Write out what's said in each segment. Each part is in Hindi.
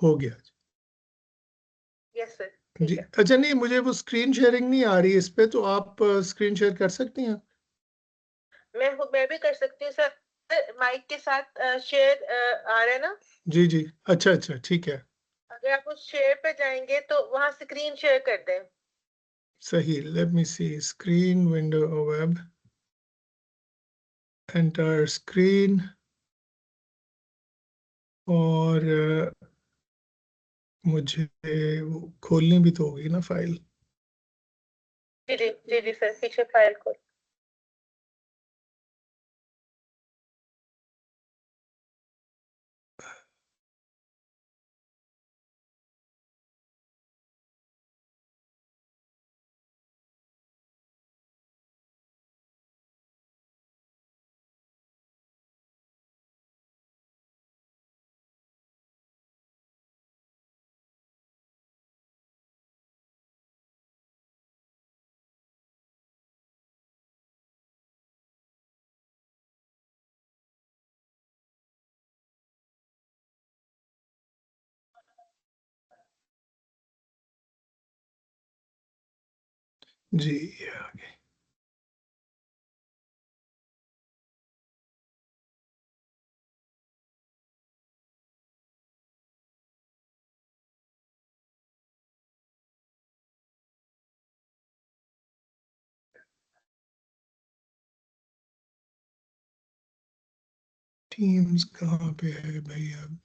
हो गया। यस सर, जी ठीक है। अच्छा, नहीं मुझे वो स्क्रीन शेयरिंग नहीं आ रही इस पे, तो आप स्क्रीन शेयर कर सकती हैं? मैं भी कर सकती हूँ सर, माइक के साथ शेयर आ रहा है ना? जी जी, अच्छा अच्छा, ठीक है। अगर आप उस शेयर पे जाएंगे तो वहां स्क्रीन शेयर कर दें। सही, let me see, screen window web, enter screen, और मुझे वो खोलनी भी तो होगी ना फाइल। जी जी जी जी सर, पीछे फाइल खोल। जी ये आ गई। टीम्स कहाँ पे है भाई अब?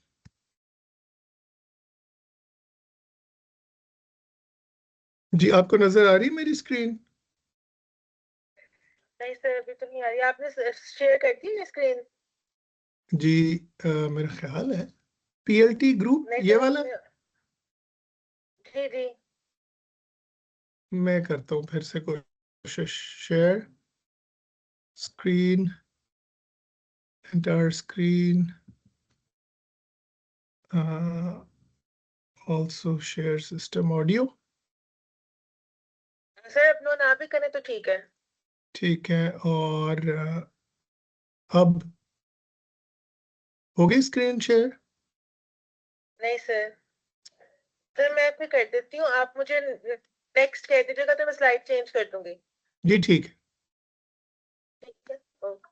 जी आपको नजर आ रही है मेरी स्क्रीन? नहीं सर, अभी तो नहीं आ रही। आपने शेयर कर दी स्क्रीन? जी मेरा ख्याल है पीएलटी ग्रुप नहीं ये तो वाला। जी जी। मैं करता हूँ फिर से कोशिश। Share screen, entire screen, also share system audio. Sir अपना ना भी करें तो ठीक है। ठीक है, और अब हो गई स्क्रीन शेयर? नहीं सर, सर मैं भी कर देती हूँ, आप मुझे टेक्स्ट कह दीजिएगा तो मैं स्लाइड चेंज कर दूंगी। जी ठीक है। ठीक है, ओके।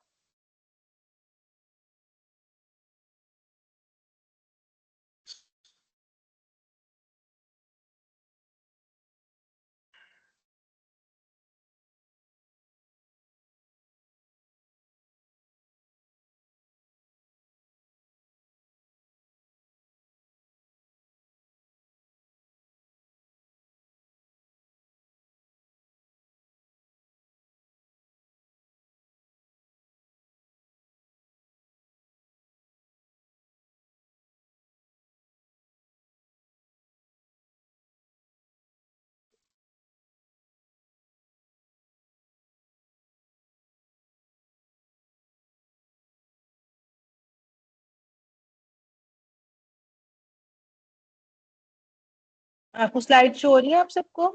आपको स्लाइड शो हो रही है आप सबको?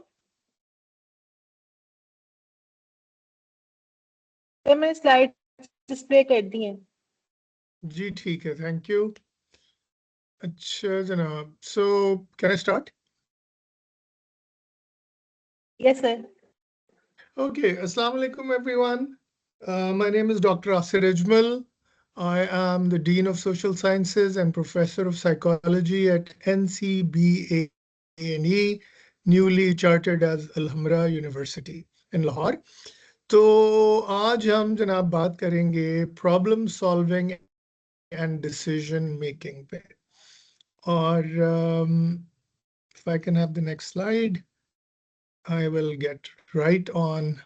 तो मैंने स्लाइड डिस्प्ले कर दी है। जी ठीक है, थैंक यू। अच्छा जनाब, so can I start? Yes sir. Okay, Assalamu alaikum everyone. My name is Dr. Asir Ajmal. I am the Dean of Social Sciences and Professor of Psychology at NCBANE, newly chartered as Alhambra University in Lahore. तो आज हम जनाब बात करेंगे problem solving and decision making पे। और if I can have the next slide, I will get right on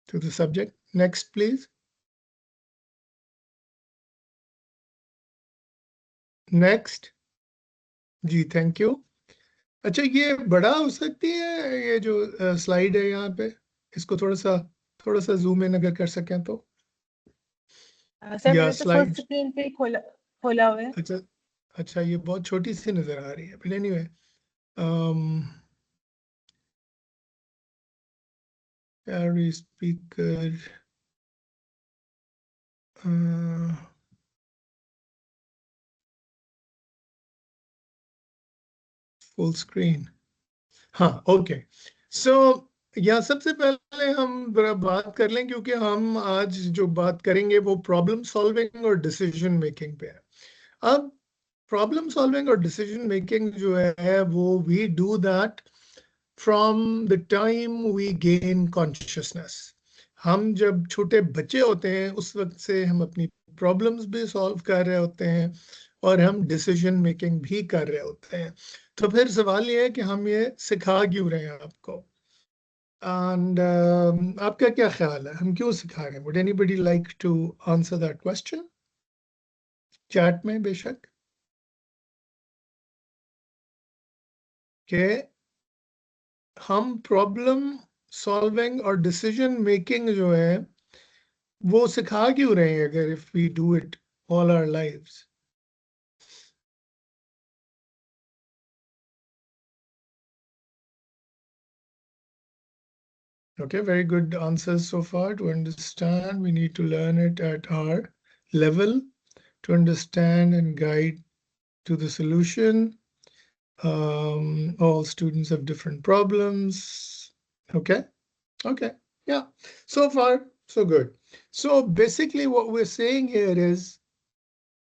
to the subject. Next, please. Next. जी थैंक यू। अच्छा ये बड़ा हो सकती है ये जो स्लाइड है यहाँ पे, इसको थोड़ा सा जूम इन अगर कर सकें तो। सर या मैंने तो फुल स्लाइड, स्क्रीन पे ही खोला खोला हुआ है। अच्छा अच्छा, ये बहुत छोटी सी नजर आ रही है, but anyway, carry speaker, full screen. हाँ, okay. So या सबसे पहले हम जरा बात कर लें, क्योंकि हम आज जो बात करेंगे वो प्रॉब्लम सॉल्विंग और डिसीजन मेकिंग पे है. अब प्रॉब्लम सॉल्विंग और डिसीजन मेकिंग जो है वो we do that from the time we gain consciousness. हम जब छोटे बच्चे होते हैं उस वक्त से हम अपनी प्रॉब्लम्स भी सॉल्व कर रहे होते हैं और हम डिसीजन मेकिंग भी कर रहे होते हैं. तो फिर सवाल ये है कि हम ये सिखा क्यों रहे हैं आपको. एंड आपका क्या ख्याल है, हम क्यों सिखा रहे हैं? Would anybody like to answer that question chat में बेशक. कि हम प्रॉब्लम सॉल्विंग और डिसीजन मेकिंग जो है वो सिखा क्यों रहे हैं अगर if we do it all our lives. Okay, very good answers so far. To understand, we need to learn it at our level. To understand and guide to the solution. All students have different problems. Okay, okay, yeah. So far, so good. So basically what we're saying here is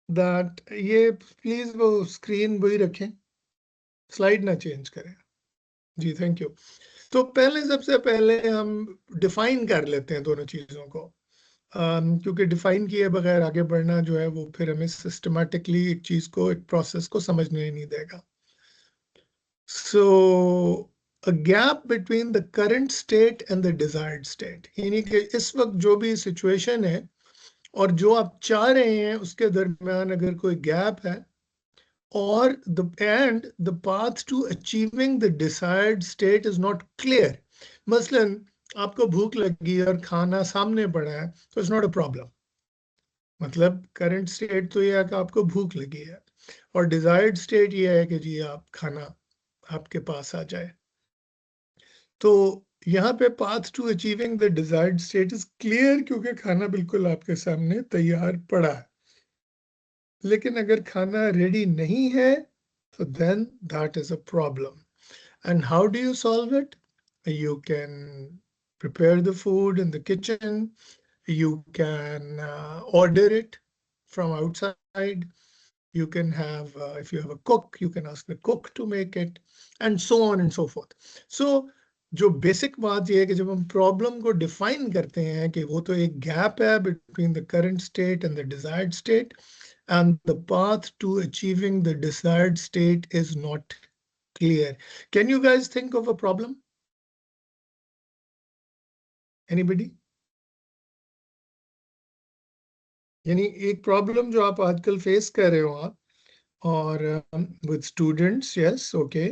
that ये please वो screen वही रखें, slide ना change करें. जी, thank you. तो पहले सबसे पहले हम डिफाइन कर लेते हैं दोनों चीज़ों को, क्योंकि डिफाइन किए बगैर आगे बढ़ना जो है वो फिर हमें सिस्टमैटिकली एक चीज़ को, एक प्रोसेस को समझने नहीं देगा. So a gap between the current state and the desired state, यानी कि इस वक्त जो भी सिचुएशन है और जो आप चाह रहे हैं उसके दरमियान अगर कोई गैप है, or the path to achieving the desired state is not clear. मसलन आपको भूख लगी और खाना सामने पड़ा है तो इट्स नॉट अ प्रॉब्लम. मतलब करंट स्टेट तो ये है कि आपको भूख लगी है और डिजायर्ड स्टेट ये है कि जी आप खाना आपके पास आ जाए. तो यहाँ पे path to achieving the desired state is clear क्योंकि खाना बिल्कुल आपके सामने तैयार पड़ा है. लेकिन अगर खाना रेडी नहीं है, so then that is a problem. And how do you solve it? You can prepare the food in the kitchen. You can order it from outside. You can have, if you have a cook, you can ask the cook to make it, and so on and so forth. So जो बेसिक बात ये है कि जब हम प्रॉब्लम को डिफाइन करते हैं कि वो तो एक गैप है between the current state and the desired state, and the path to achieving the desired state is not clear. Can you guys think of a problem? Anybody? यानी एक प्रॉब्लम जो आप आजकल फेस कर रहे हो आप, और विद स्टूडेंट्स, यस, ओके.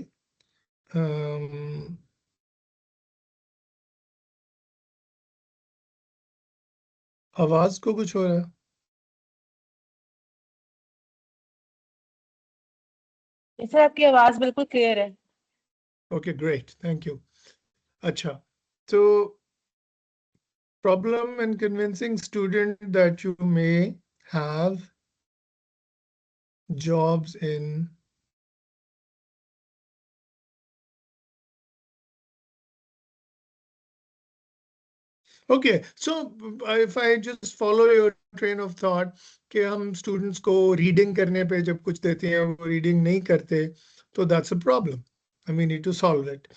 आवाज को कुछ हो रहा है? सर आपकी आवाज बिल्कुल क्लियर है. Okay, great, thank you. अच्छा, तो problem in convincing student that you may have jobs in okay. So if I just follow your train of thought कि हम students को reading करने पे जब कुछ देते हैं वो reading नहीं करते, तो that's a problem. And we need to solve it.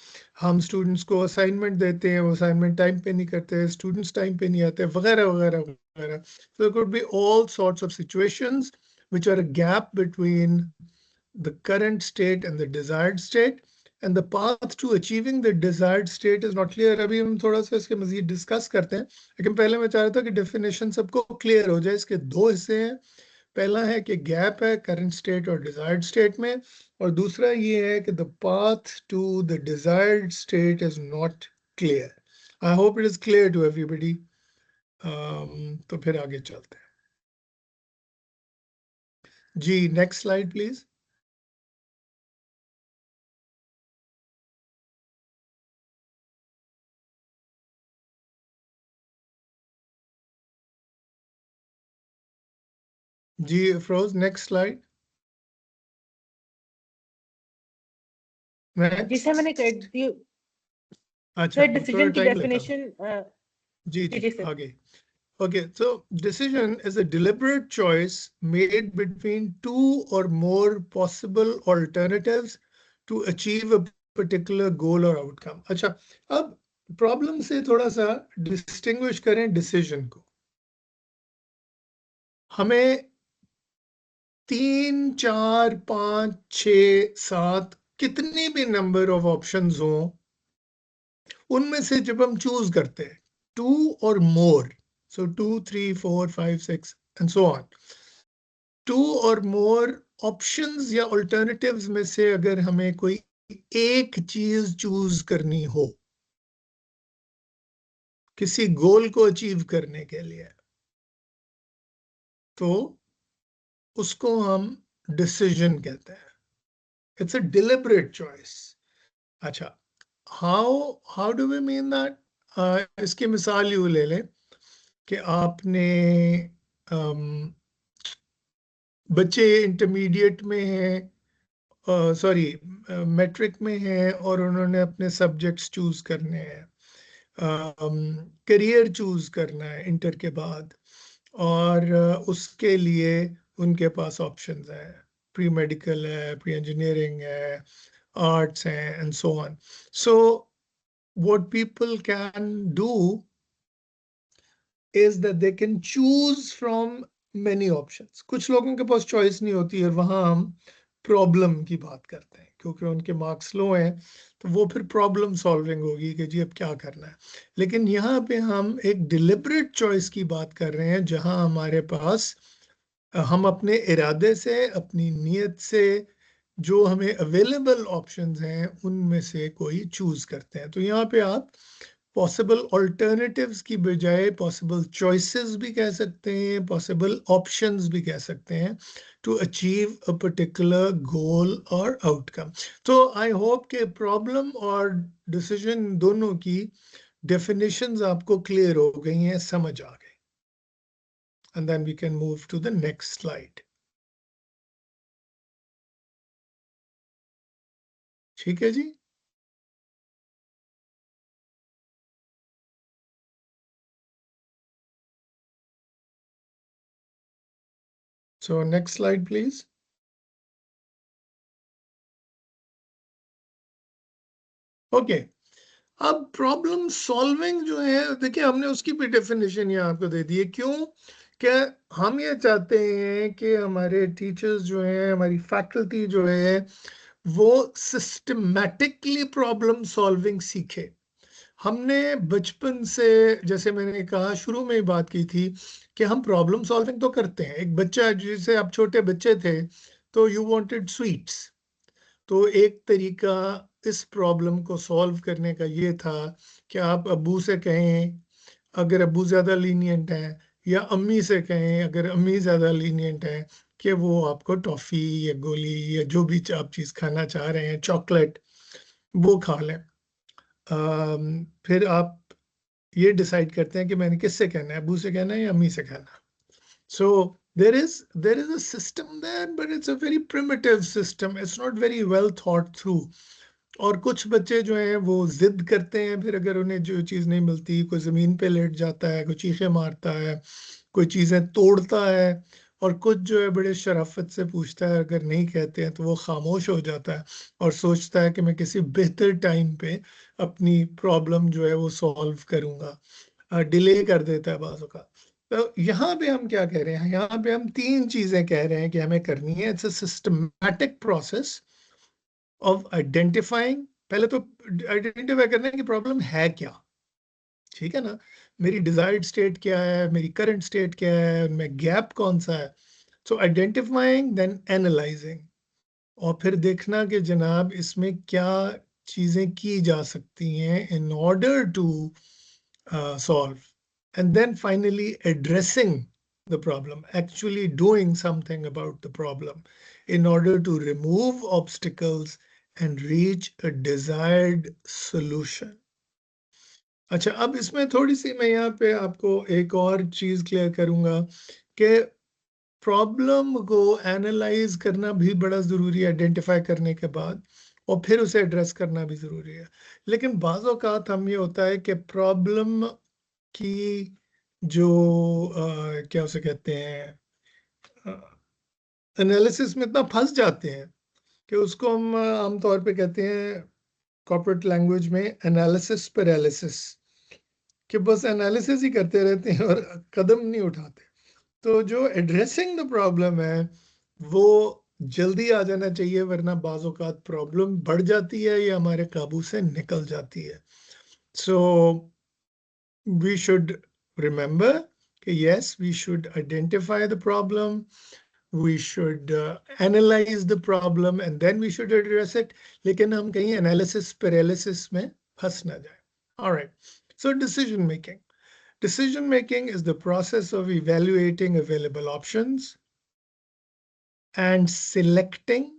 हम students को assignment देते हैं, वो assignment time पे नहीं करते, students time पे नहीं आते, वगैरह वगैरह वगैरह. So there could be all sorts of situations which are a gap between the current state and the desired state, and the path to achieving the desired state is not clear. अभी हम थोड़ा सा इसके मजीद डिस्कस करते हैं, लेकिन पहले मैं चाह रहा था कि डेफिनेशन सबको क्लियर हो जाए. इसके दो हिस्से हैं. पहला है कि गैप है करंट स्टेट और डिजायर्ड स्टेट में, और दूसरा ये है कि the path to the desired state is not clear. I hope it is clear to everybody. तो फिर आगे चलते हैं. जी, नेक्स्ट स्लाइड प्लीज. जी अफरोज, नेक्स्ट स्लाइड. Next. जिसे मैंने कर दी अच्छा सर थोड़ा डिसीजन की टाइम लेता हूँ। डेफिनेशन जी जी जी सर आगे. Okay, so decision is a deliberate choice made between two or more possible alternatives to achieve a particular goal or outcome. अच्छा, अब प्रॉब्लम से थोड़ा सा डिस्टिंग्विश करें डिसीजन को. हमें 3, 4, 5, 6, 7 कितनी भी नंबर ऑफ ऑप्शंस हो, उनमें से जब हम चूज करते हैं 2 और मोर, so 2, 3, 4, 5, 6 and so on, 2 और मोर ऑप्शंस या अल्टरनेटिव्स में से अगर हमें कोई एक चीज चूज करनी हो किसी गोल को अचीव करने के लिए, तो उसको हम डिसीजन कहते हैं. It's a deliberate choice. अच्छा, how do we mean that? इसकी मिसाल यूं ले लें कि आपने बच्चे इंटरमीडिएट में हैं, सॉरी मैट्रिक में हैं और उन्होंने अपने सब्जेक्ट्स चूज करने हैं, करियर चूज करना है इंटर के बाद, और उसके लिए उनके पास ऑप्शंस हैं. प्री मेडिकल है, प्री इंजीनियरिंग है, आर्ट्स हैं and so on. So what people can do is that they can choose from many options. कुछ लोगों के पास चॉइस नहीं होती है, वहां हम प्रॉब्लम की बात करते हैं क्योंकि उनके मार्क्स लो हैं, तो वो फिर प्रॉब्लम सॉल्विंग होगी कि जी अब क्या करना है. लेकिन यहाँ पे हम एक डिलिबरेट चॉइस की बात कर रहे हैं जहां हमारे पास हम अपने इरादे से, अपनी नीयत से जो हमें अवेलेबल ऑप्शंस हैं उनमें से कोई चूज करते हैं. तो यहाँ पे आप पॉसिबल ऑल्टरनेटिव्स की बजाय पॉसिबल चॉइसेस भी कह सकते हैं, पॉसिबल ऑप्शंस भी कह सकते हैं to achieve a particular goal और आउटकम. तो आई होप के प्रॉब्लम और डिसीजन दोनों की डेफिनेशंस आपको क्लियर हो गई हैं, समझ आ गई. And then we can move to the next slide. ठीक है जी. So next slide, please. Okay. अब प्रॉब्लम सॉल्विंग जो है, देखिए हमने उसकी भी डेफिनेशन यहाँ आपको दे दी है. क्यों? क्या हम ये चाहते हैं कि हमारे टीचर्स जो हैं, हमारी फैकल्टी जो है, वो सिस्टमैटिकली प्रॉब्लम सॉल्विंग सीखे. हमने बचपन से, जैसे मैंने कहा शुरू में ही बात की थी, कि हम प्रॉब्लम सॉल्विंग तो करते हैं. एक बच्चा, जैसे आप छोटे बच्चे थे तो यू वांटेड स्वीट्स, तो एक तरीका इस प्रॉब्लम को सॉल्व करने का ये था कि आप अब्बू से कहें अगर अब्बू ज़्यादा लीनियंट हैं, या अम्मी से कहें अगर अम्मी ज़्यादा लीनियंट हैं, कि वो आपको टॉफ़ी या गोली या जो भी आप चीज़ खाना चाह रहे हैं, चॉकलेट, वो खा लें. फिर आप ये डिसाइड करते हैं कि मैंने किससे कहना है, अब्बू से कहना है या अम्मी से कहना है. So there is a system there, but it's a very primitive system. It's not very well thought through. और कुछ बच्चे जो हैं वो जिद करते हैं, फिर अगर उन्हें जो चीज़ नहीं मिलती, कोई ज़मीन पे लेट जाता है, कोई चीखें मारता है, कोई चीज़ें तोड़ता है, और कुछ जो है बड़े शराफत से पूछता है, अगर नहीं कहते हैं तो वो खामोश हो जाता है और सोचता है कि मैं किसी बेहतर टाइम पे अपनी प्रॉब्लम जो है वो सॉल्व करूँगा. डिले कर देता है बाज़ों का. तो यहाँ पे हम क्या कह रहे हैं? यहाँ पे हम 3 चीज़ें कह रहे हैं कि हमें करनी है. It's a systematic process of identifying. पहले तो आइडेंटिफाई करना है कि प्रॉब्लम है क्या. ठीक है ना? मेरी डिजायर्ड स्टेट क्या है, मेरी करंट स्टेट क्या है, उनमें गैप कौन सा है. सो आइडेंटिफाइंग, देन एनालाइजिंग, और फिर देखना कि जनाब इसमें क्या चीज़ें की जा सकती हैं in order to solve, and then finally addressing the problem, actually doing something about the problem in order to remove obstacles and reach a desired solution. अच्छा, अब इसमें थोड़ी सी मैं यहाँ पे आपको एक और चीज क्लियर करूंगा कि प्रॉब्लम को एनालाइज करना भी बड़ा जरूरी है आइडेंटिफाई करने के बाद, और फिर उसे एड्रेस करना भी ज़रूरी है। लेकिन बाज़ औक़ात हम ये होता है कि प्रॉब्लम की जो क्या उसे कहते हैं एनालिसिस में इतना फंस जाते हैं कि उसको हम आमतौर पे कहते हैं कॉर्पोरेट लैंग्वेज में एनालिसिस पैरालिसिस, कि बस एनालिसिस ही करते रहते हैं और कदम नहीं उठाते। तो जो एड्रेसिंग द प्रॉब्लम है वो जल्दी आ जाना चाहिए, वरना बाज़ औक़ात प्रॉब्लम बढ़ जाती है या हमारे काबू से निकल जाती है। सो we should remember that yes, we should identify the problem, we should analyze the problem and then we should address it. लेकिन हम कहीं analysis paralysis में फंस ना जाए. All right. So decision making. Decision making is the process of evaluating available options and selecting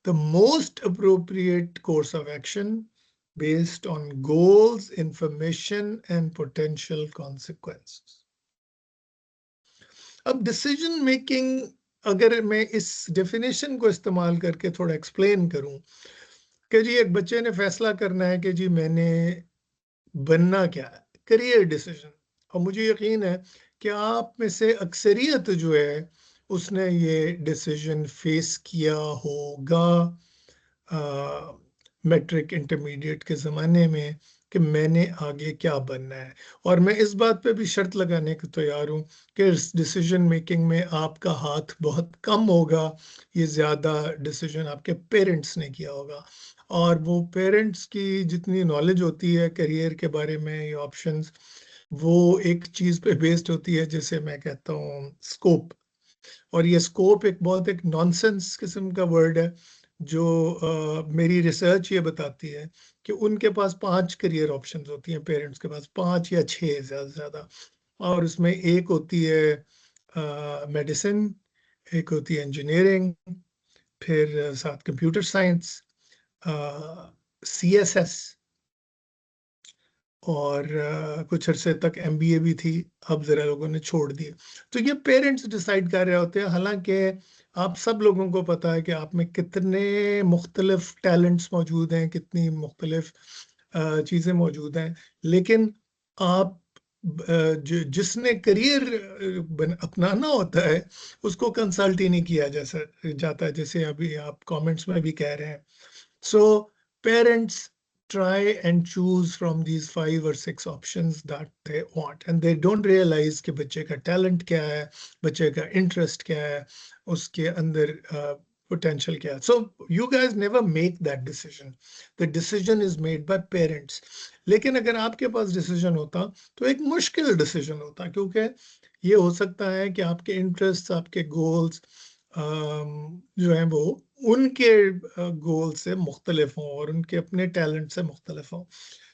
the most appropriate course of action based on goals, information, and potential consequences. अब डिसीजन मेकिंग अगर मैं इस डेफिनेशन को इस्तेमाल करके थोड़ा एक्सप्लेन करूं कि जी एक बच्चे ने फैसला करना है कि जी मैंने बनना क्या है, करियर डिसीजन, और मुझे यकीन है कि आप में से अक्सरियत जो है उसने ये डिसीजन फेस किया होगा मैट्रिक इंटरमीडिएट के ज़माने में कि मैंने आगे क्या बनना है। और मैं इस बात पे भी शर्त लगाने को तैयार हूँ कि इस डिसीजन मेकिंग में आपका हाथ बहुत कम होगा, ये ज़्यादा डिसीजन आपके पेरेंट्स ने किया होगा। और वो पेरेंट्स की जितनी नॉलेज होती है करियर के बारे में, ये ऑप्शंस, वो एक चीज़ पे बेस्ड होती है जिसे मैं कहता हूँ स्कोप। और ये स्कोप एक बहुत एक नॉनसेंस किस्म का वर्ड है जो मेरी रिसर्च ये बताती है कि उनके पास 5 करियर ऑप्शंस होती हैं, पेरेंट्स के पास 5 या 6 ज़्यादा से ज़्यादा। और उसमें एक होती है मेडिसिन, एक होती है इंजीनियरिंग, फिर साथ कंप्यूटर साइंस, CSS, और कुछ अरसे तक MBA भी थी, अब ज़रा लोगों ने छोड़ दिए। तो ये पेरेंट्स डिसाइड कर रहे होते हैं, हालांकि आप सब लोगों को पता है कि आप में कितने मुख्तलिफ टैलेंट्स मौजूद हैं, कितनी मुख्तलिफ चीज़ें मौजूद हैं, लेकिन आप जिसने करियर अपनाना होता है उसको कंसल्ट ही नहीं किया जैसा जाता है, जैसे अभी आप कमेंट्स में भी कह रहे हैं। So parents try and choose from these 5 or 6 options that they want and they don't realize कि बच्चे का talent क्या है, बच्चे का interest क्या है, उसके अंदर potential क्या है. So you guys never make that decision. The decision is made by parents. लेकिन अगर आपके पास decision होता तो एक मुश्किल decision होता, क्योंकि ये हो सकता है कि आपके interests, आपके goals जो हैं वो उनके गोल से मुख्तलिफ हों और उनके अपने टैलेंट से मुख्तलिफ हों।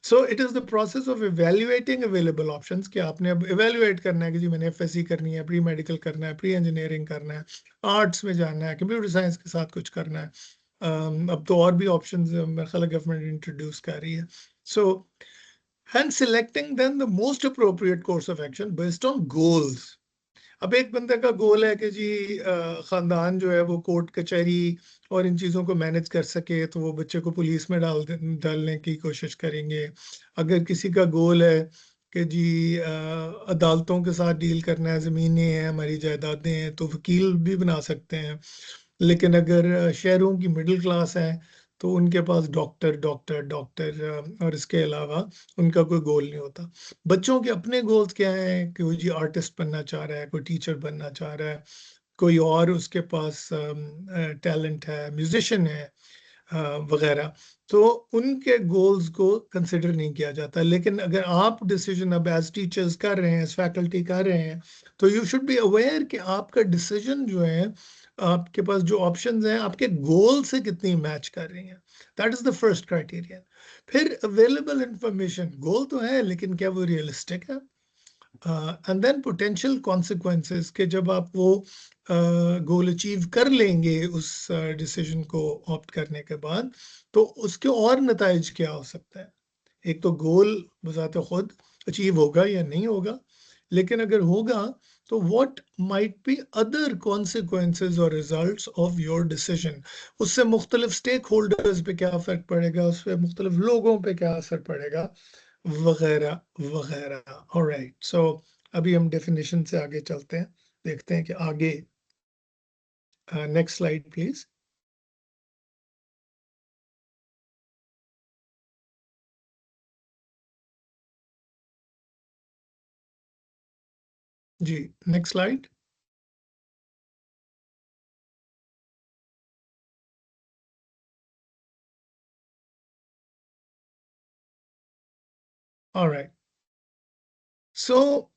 So it is the process of evaluating available options कि आपने अब इवेल्युएट करना है कि जी मैंने FSC करनी है, प्री मेडिकल करना है, प्री इंजीनियरिंग करना है, आर्ट्स में जाना है, कंप्यूटर साइंस के साथ कुछ करना है। अब तो और भी ऑप्शंस मेरे ख्याल गवर्नमेंट इंट्रोड्यूस कर रही है। So and selecting then the most appropriate course of action based on goals. अब एक बंदे का गोल है कि जी खानदान जो है वो कोर्ट कचहरी और इन चीज़ों को मैनेज कर सके, तो वो बच्चे को पुलिस में डालने की कोशिश करेंगे। अगर किसी का गोल है कि जी अदालतों के साथ डील करना है, ज़मीनें हैं, हमारी जायदादें हैं, तो वकील भी बना सकते हैं। लेकिन अगर शहरों की मिडिल क्लास है तो उनके पास डॉक्टर डॉक्टर डॉक्टर और इसके अलावा उनका कोई गोल नहीं होता। बच्चों के अपने गोल्स क्या हैं कि वो जी आर्टिस्ट बनना चाह रहा है, कोई टीचर बनना चाह रहा है, कोई और उसके पास टैलेंट है, म्यूजिशियन है वगैरह। तो उनके गोल्स को कंसिडर नहीं किया जाता। लेकिन अगर आप डिसीजन अब एज टीचर्स कर रहे हैं, एज फैकल्टी कर रहे हैं, तो यू शुड बी अवेयर कि आपका डिसीजन जो है, आपके पास जो ऑप्शंस हैं आपके गोल से कितनी मैच कर रही हैं। That is the first criteria. फिर अवेलेबल इंफॉर्मेशन, गोल तो है लेकिन क्या वो रियलिस्टिक है। एंड देन पोटेंशियल कॉन्सिक्वेंसेस कि जब आप वो गोल अचीव कर लेंगे उस डिसीजन को ऑप्ट करने के बाद, तो उसके और नताइज क्या हो सकता है। एक तो गोल बजाते खुद अचीव होगा या नहीं होगा, लेकिन अगर होगा तो what might be other consequences or results of your decision? उससे मुख्तलिफ स्टेक होल्डर्स पे क्या फर्क पड़ेगा, उससे मुख्तलिफ लोगों पे क्या असर पड़ेगा, वगैरह वगैरह. ऑलराइट, सो अभी हम डेफिनेशन से आगे चलते हैं, देखते हैं कि आगे. Next slide please. जी, नेक्स्ट स्लाइड. ऑलराइट, सो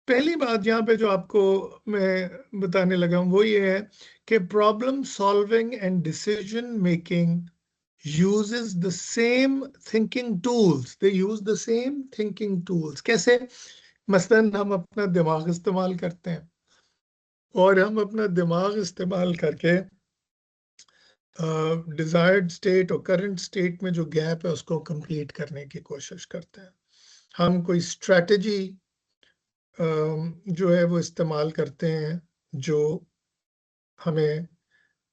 पहली बात यहाँ पे जो आपको मैं बताने लगा हूँ वो ये है कि problem solving and decision making uses the same thinking tools. They use the same thinking tools. कैसे? मसलन हम अपना दिमाग इस्तेमाल करते हैं और हम अपना दिमाग इस्तेमाल करके डिजायर्ड स्टेट और करंट स्टेट में जो गैप है उसको कंप्लीट करने की कोशिश करते हैं. हम कोई स्ट्रेटजी जो है वो इस्तेमाल करते हैं जो हमें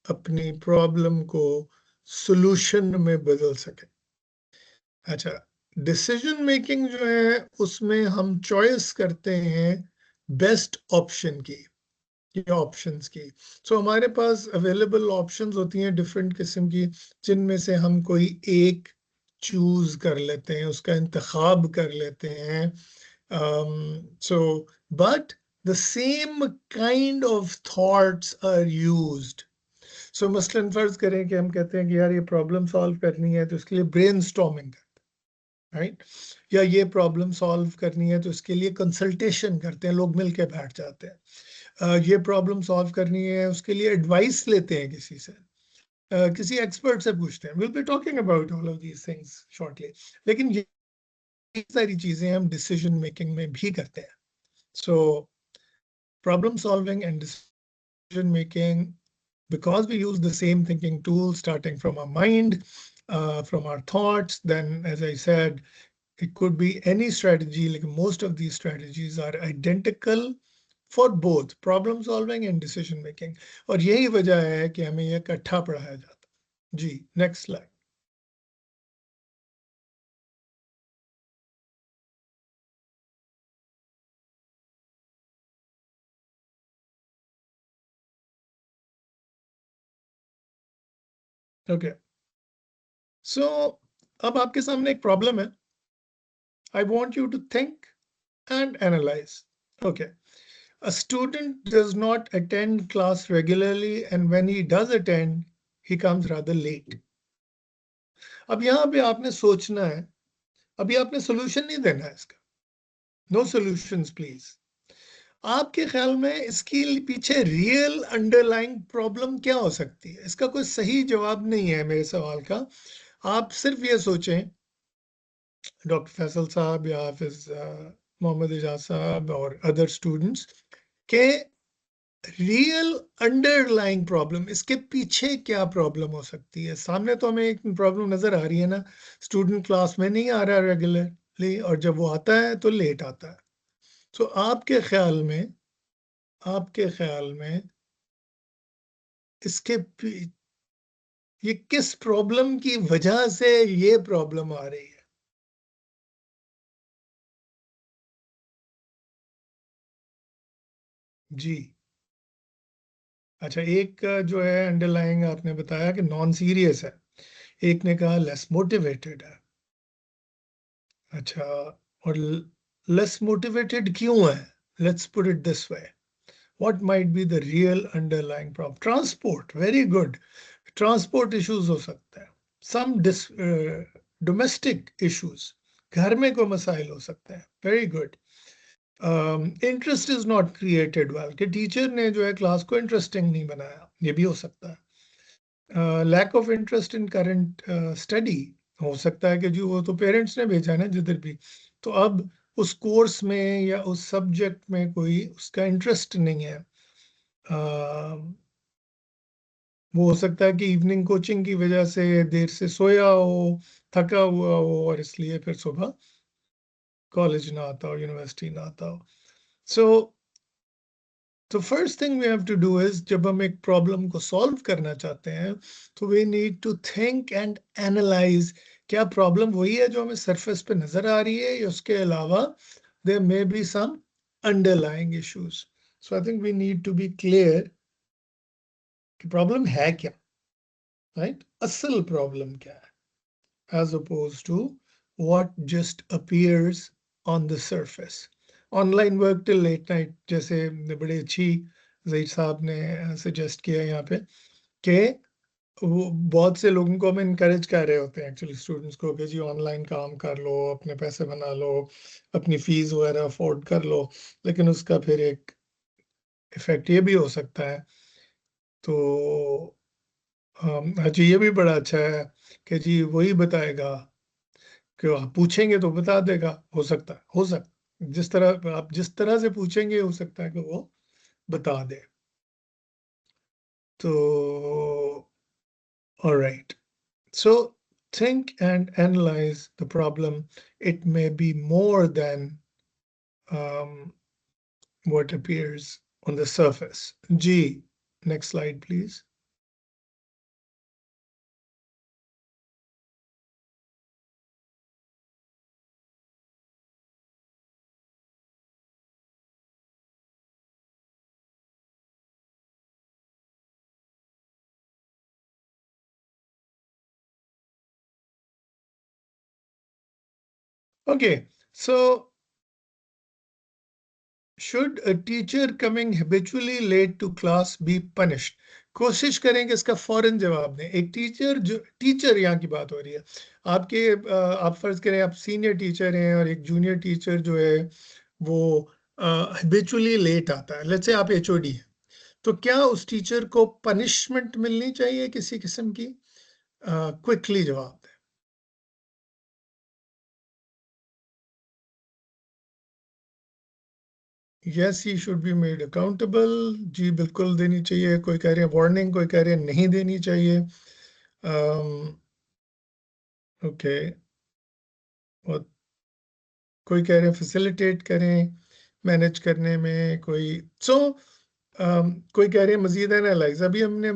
अपनी प्रॉब्लम को सॉल्यूशन में बदल सके. अच्छा, डिसीजन मेकिंग जो है उसमें हम चॉइस करते हैं बेस्ट ऑप्शन की या ऑप्शंस की. सो हमारे पास अवेलेबल ऑप्शंस होती हैं डिफरेंट किस्म की, जिनमें से हम कोई एक चूज कर लेते हैं, उसका इंतखाब कर लेते हैं. So but the same kind of thoughts are used. So मसलन फर्ज करें कि हम कहते हैं कि यार ये प्रॉब्लम सॉल्व करनी है तो इसके लिए ब्रेन स्टॉर्मिंग, राइट, या ये प्रॉब्लम सॉल्व करनी है तो इसके लिए कंसल्टेशन करते हैं, लोग मिलके बैठ जाते हैं. ये प्रॉब्लम सॉल्व करनी है उसके लिए एडवाइस लेते हैं किसी से, किसी एक्सपर्ट से पूछते हैं. Will be talking about all of these things shortly. लेकिन ये सारी चीजें हम डिसीजन मेकिंग में भी करते हैं. So problem solving and decision making, because we use the same thinking tools starting from our mind, from our thoughts, then as I said, it could be any strategy. Like most of these strategies are identical for both problem solving and decision making. और यही वजह है कि हमें ये इकट्ठा पढ़ाया जाता. जी, next slide. Okay, so अब आपके सामने एक प्रॉब्लम है. I want you to think and analyze. Okay, a student does not attend class regularly, and when he does attend, he comes rather late. अब यहाँ पे आपने सोचना है, अभी आपने सोल्यूशन नहीं देना है इसका. No solutions please. आपके ख्याल में इसके पीछे रियल अंडरलाइंग प्रॉब्लम क्या हो सकती है? इसका कोई सही जवाब नहीं है मेरे सवाल का. आप सिर्फ ये सोचें, डॉक्टर फैसल साहब या हाफिज मोहम्मद इजाज साहब और अदर स्टूडेंट्स, के रियल अंडरलाइंग प्रॉब्लम, इसके पीछे क्या प्रॉब्लम हो सकती है? सामने तो हमें एक प्रॉब्लम नजर आ रही है ना, स्टूडेंट क्लास में नहीं आ रहा रेगुलरली और जब वो आता है तो लेट आता है. तो आपके ख्याल में इसके ये किस प्रॉब्लम की वजह से ये प्रॉब्लम आ रही है? जी, अच्छा, एक जो है अंडरलाइंग आपने बताया कि नॉन सीरियस है, एक ने कहा लेस मोटिवेटेड है. अच्छा, और लेस मोटिवेटेड क्यों है? Let's put it this way, what might be the real underlying problem? Transport, very good. Transport issues हो सकता है. सम डोमेस्टिक इश्यूज, घर में कोई मसाइल हो सकते हैं. Very good. Interest is not created well, कि टीचर ने जो है क्लास को इंटरेस्टिंग नहीं बनाया, ये भी हो सकता है. Lack of interest in current study, हो सकता है कि जो वो तो पेरेंट्स ने भेजा ना जिधर भी, तो अब उस कोर्स में या उस सब्जेक्ट में कोई उसका इंटरेस्ट नहीं है. वो हो सकता है कि इवनिंग कोचिंग की वजह से देर से सोया हो, थका हुआ हो और इसलिए फिर सुबह कॉलेज ना आता हो, यूनिवर्सिटी ना आता हो. सो तो first thing we have to do is, जब हम एक प्रॉब्लम को सॉल्व करना चाहते हैं तो we need to think and analyse, क्या प्रॉब्लम वही है जो हमें सरफेस पे नजर आ रही है, या उसके अलावा there may be some underlying issues. So I think we need to be clear कि प्रॉब्लम है क्या, राइट? असल प्रॉब्लम क्या है, as opposed to what just appears on the surface. Online work till late night जैसे बड़े अच्छी ज़हीर साहब ने सजेस्ट किया यहाँ पे कि वो बहुत से लोगों को हम इनकरेज कर रहे होते हैं एक्चुअली, स्टूडेंट्स को, कि जी ऑनलाइन काम कर लो, अपने पैसे बना लो, अपनी फीस वगैरह अफोर्ड कर लो. लेकिन उसका फिर एक इफेक्ट ये भी हो सकता है. तो अच्छा, ये भी बड़ा अच्छा है कि जी वही बताएगा, कि आप पूछेंगे तो बता देगा. हो सकता है जिस तरह आप जिस तरह से पूछेंगे हो सकता है कि वो बता दे. तो alright, so think and analyze the problem. It may be more than um, what appears on the surface. G, next slide, please. Okay, so should a teacher coming habitually late to class be punished? कोशिश करें कि इसका फौरन जवाब दें. एक टीचर यहाँ की बात हो रही है. आप फर्ज करें आप सीनियर टीचर हैं और एक जूनियर टीचर जो है वो हैबिचुअली लेट आता है. लेट्स से आप एचओडी हैं, तो क्या उस टीचर को पनिशमेंट मिलनी चाहिए किसी किस्म की? क्विकली जवाब दें. Yes, he should be made accountable. जी बिल्कुल देनी चाहिए. कोई कह रहे हैं वार्निंग, कोई कह रहे हैं नहीं देनी चाहिए. ओके, और कोई कह रहे हैं फैसिलिटेट करें मैनेज करने में. कोई कोई कह रहे हैं मजीद एनालाइज. अभी हमने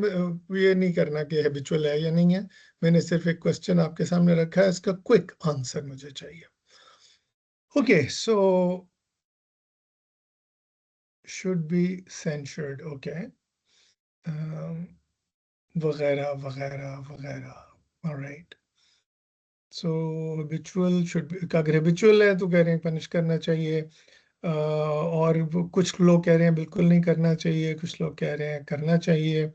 ये नहीं करना कि हैबिचुअल है या नहीं है. मैंने सिर्फ एक क्वेश्चन आपके सामने रखा है, इसका क्विक आंसर मुझे चाहिए. Okay, so should be censured. Okay, वगैरह वगैरह वगैरह. Alright, so habitual should be, अगर हैबिचुअल है तो कह रहे हैं पनिश करना चाहिए. और कुछ लोग कह रहे हैं बिल्कुल नहीं करना चाहिए, कुछ लोग कह रहे हैं करना चाहिए.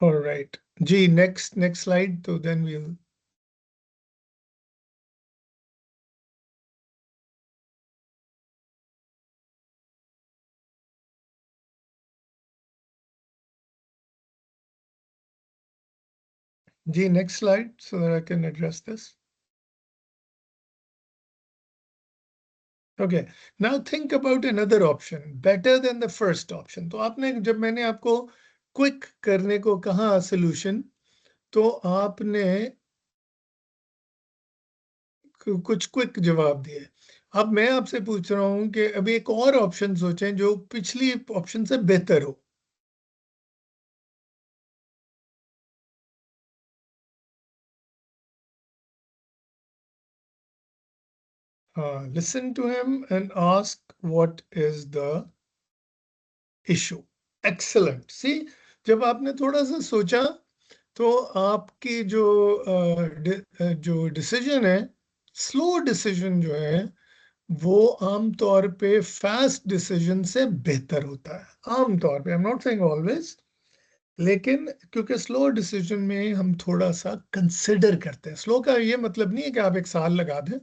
ऑलराइट जी, नेक्स्ट स्लाइड, तो then we'll. Ji next slide so that I can address this. Okay, now think about another option better than the first option. तो आपने, जब मैंने आपको क्विक करने को कहा सॉल्यूशन, तो आपने कुछ क्विक जवाब दिए. अब मैं आपसे पूछ रहा हूं कि अभी एक और ऑप्शन सोचें जो पिछली ऑप्शन से बेहतर हो. Listen to him and ask what is the issue. Excellent. See, जब आपने थोड़ा सा सोचा तो आपकी जो डिसीजन है, स्लो डिसीजन जो है, वो आमतौर पे फास्ट डिसीजन से बेहतर होता है. आमतौर पे, I am not saying always, लेकिन क्योंकि स्लो डिसीजन में हम थोड़ा सा कंसिडर करते हैं. स्लो का ये मतलब नहीं है कि आप एक साल लगा दें.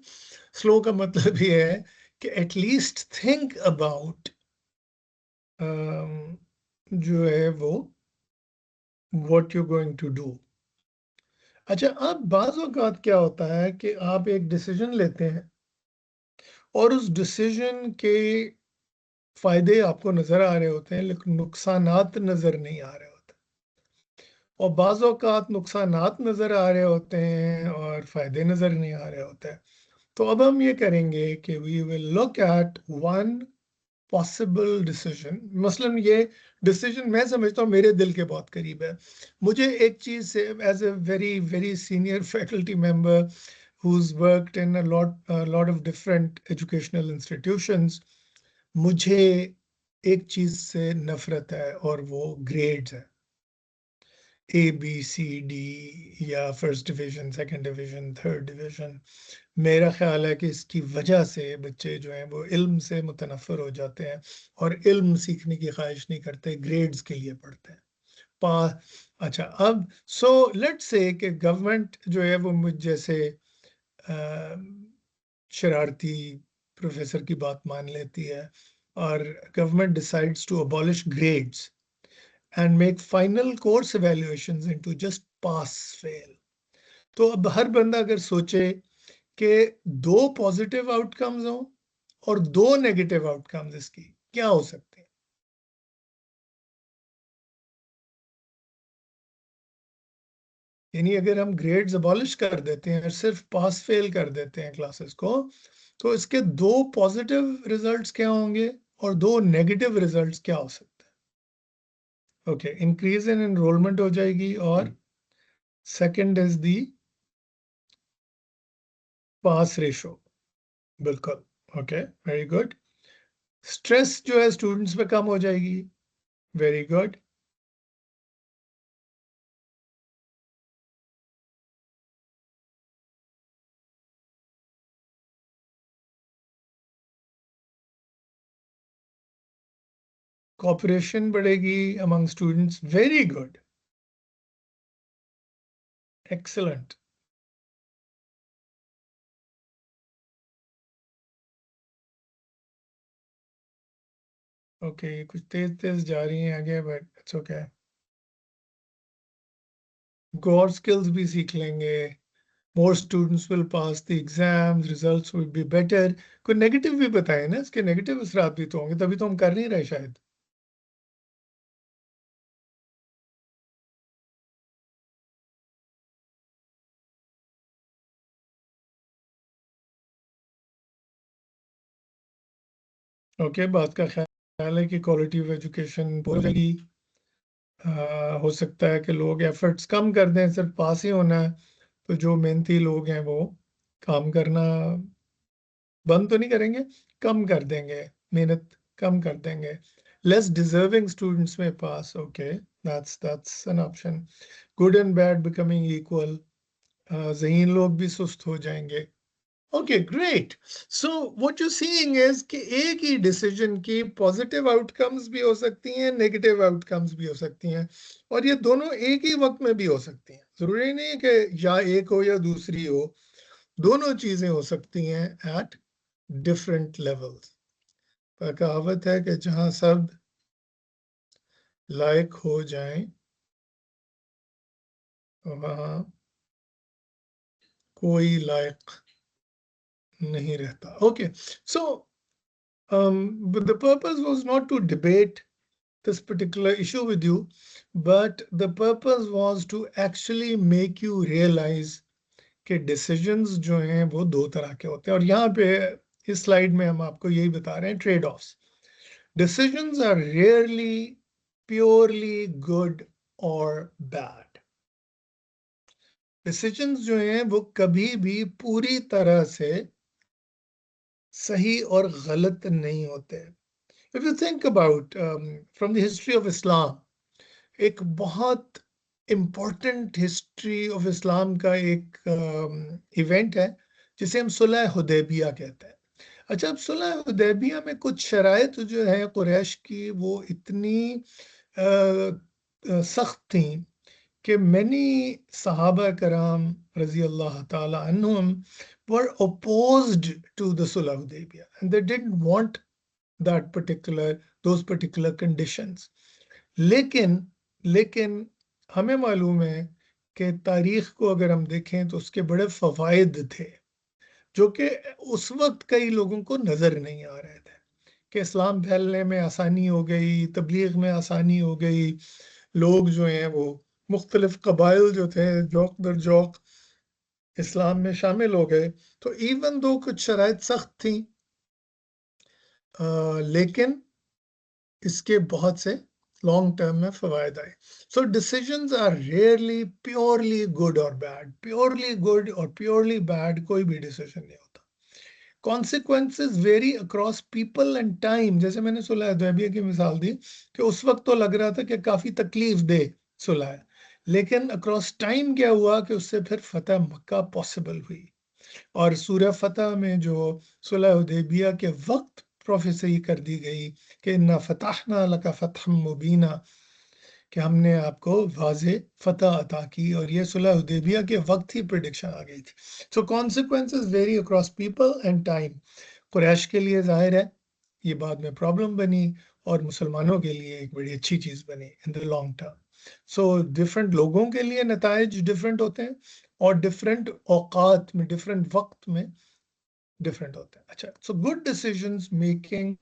स्लो का मतलब ये है कि एटलीस्ट थिंक अबाउट जो है वो what you going to do. अच्छा, अब बाज़ औक़ात क्या होता है कि आप एक डिसीजन लेते हैं और उस डिसीजन के फायदे आपको नजर आ रहे होते हैं, लेकिन नुकसानात नजर नहीं आ रहे होते. और बाज़ औक़ात नुकसानात नजर आ रहे होते हैं और फायदे नजर नहीं आ रहे होते हैं. तो अब हम ये करेंगे कि we will look at one possible decision. मसलन ये डिसीजन मैं समझता हूँ मेरे दिल के बहुत करीब है। मुझे एक चीज से, as a very very senior faculty member who's worked in a lot of different educational institutions, मुझे एक चीज से नफरत है और वो ग्रेड्स है। ABCD या first division, second division, third division. मेरा ख्याल है कि इसकी वजह से बच्चे जो हैं वो इल्म से मुतनफ़र हो जाते हैं और इल्म सीखने की ख्वाहिश नहीं करते, ग्रेड्स के लिए पढ़ते हैं। पा अच्छा, अब सो लेट्स से कि गवर्नमेंट जो है वो मुझ जैसे शरारती प्रोफेसर की बात मान लेती है और government decides to abolish grades and make final course evaluations into just pass fail। तो अब हर बंदा अगर सोचे कि दो पॉजिटिव आउटकम्स हो और दो नेगेटिव आउटकम्स इसकी क्या हो सकते हैं। यानी अगर हम ग्रेड्स अबॉलिश कर देते हैं, सिर्फ पास फेल कर देते हैं क्लासेस को, तो इसके दो पॉजिटिव रिजल्ट्स क्या होंगे और दो नेगेटिव रिजल्ट्स क्या हो सकते हैं। ओके, इंक्रीज इन एनरोलमेंट हो जाएगी और second is the pass ratio. बिल्कुल, ओके, वेरी गुड। स्ट्रेस जो है स्टूडेंट्स पे कम हो जाएगी। Very good. कॉपरेशन बढ़ेगी among students. Very good, excellent. Okay, कुछ तेज तेज जा रही हैं आगे, but it's okay. Core skills भी सीख लेंगे। More students will pass the exams, results will be better. कोई नेगेटिव भी बताए ना, इसके नेगेटिव असरात भी तो होंगे, तभी तो हम कर नहीं रहे शायद। ओके, बात का ख्याल है कि क्वालिटी ऑफ एजुकेशन हो जाएगी। हो सकता है कि लोग एफर्ट्स कम कर दें, सिर्फ पास ही होना है, तो जो मेहनती लोग हैं वो काम करना बंद तो नहीं करेंगे, कम कर देंगे, मेहनत कम कर देंगे। लेस डिजर्विंग स्टूडेंट्स में पास। Okay, that's an option. Good and bad becoming equal. ज़हीन लोग भी सुस्त हो जाएंगे। Okay, great. So what you seeing is कि एक ही डिसीजन की पॉजिटिव आउटकम्स भी हो सकती हैं, नेगेटिव आउटकम्स भी हो सकती हैं, और ये दोनों एक ही वक्त में भी हो सकती हैं। जरूरी नहीं है कि या एक हो या दूसरी हो, दोनों चीजें हो सकती हैं एट डिफरेंट लेवल्स। पर कहावत है कि जहां सब लायक हो जाएं वहां कोई लायक नहीं रहता। Okay, so the purpose was not to debate this particular issue with you, but the purpose was to actually make you realize कि decisions जो हैं वो दो तरह के होते हैं, और यहाँ पे इस स्लाइड में हम आपको यही बता रहे हैं, trade offs. Decisions are rarely purely good or bad. Decisions जो हैं वो कभी भी पूरी तरह से सही और गलत नहीं होते। If you think about from the history of Islam, एक बहुत इम्पोर्टेंट हिस्ट्री ऑफ इस्लाम का एक इवेंट है जिसे हम सुलह हुदैबिया कहते हैं। अच्छा, अब सुलह हुदैबिया में कुछ शराइत जो है कुरैश की वो इतनी सख्त थी कि मैनी सहाबा कराम रजी अल्लाह ताला अन्हुम were opposed to the Sulh Hudaybiyah and they didn't want those particular conditions। लेकिन लेकिन हमें मालूम है कि तारीख को अगर हम देखें तो उसके बड़े फवायद थे जो कि उस वक्त कई लोगों को नजर नहीं आ रहे थे, कि इस्लाम फैलने में आसानी हो गई, तबलीग में आसानी हो गई, लोग जो हैं वो मुख्तलिफ कबाइल जो थे जौक दर जौक इस्लाम में शामिल हो गए, तो इवन दो कुछ शराइत सख्त थी, लेकिन इसके बहुत से लॉन्ग टर्म में फवायद आए। So decisions are rarely purely good और बैड, प्योरली गुड और प्योरली बैड कोई भी डिसीजन नहीं होता। Consequences vary across people and time, जैसे मैंने सुलह हुदैबिया की मिसाल दी कि उस वक्त तो लग रहा था कि काफी तकलीफ दे सुलह, लेकिन अक्रॉस टाइम क्या हुआ कि उससे फिर फतह मक्का पॉसिबल हुई। और सूरह फतह में जो सुलह हुदैबिया के वक्त प्रोफेसरी कर दी गई कि इन्ना फतहना लका फतहम मुबीना, कि हमने आपको वाज़े फतह अता की, और ये सुलह हुदैबिया के वक्त ही प्रिडिक्शन आ गई थी। So consequences vary across people and time. Quraish के लिए जाहिर है ये बाद में प्रॉब्लम बनी, और मुसलमानों के लिए एक बड़ी अच्छी चीज़ बनी in the long term. So different लोगों के लिए नताइज डिफरेंट होते हैं, और डिफरेंट औकात में, डिफरेंट वक्त में डिफरेंट होते हैं। अच्छा, so good decisions making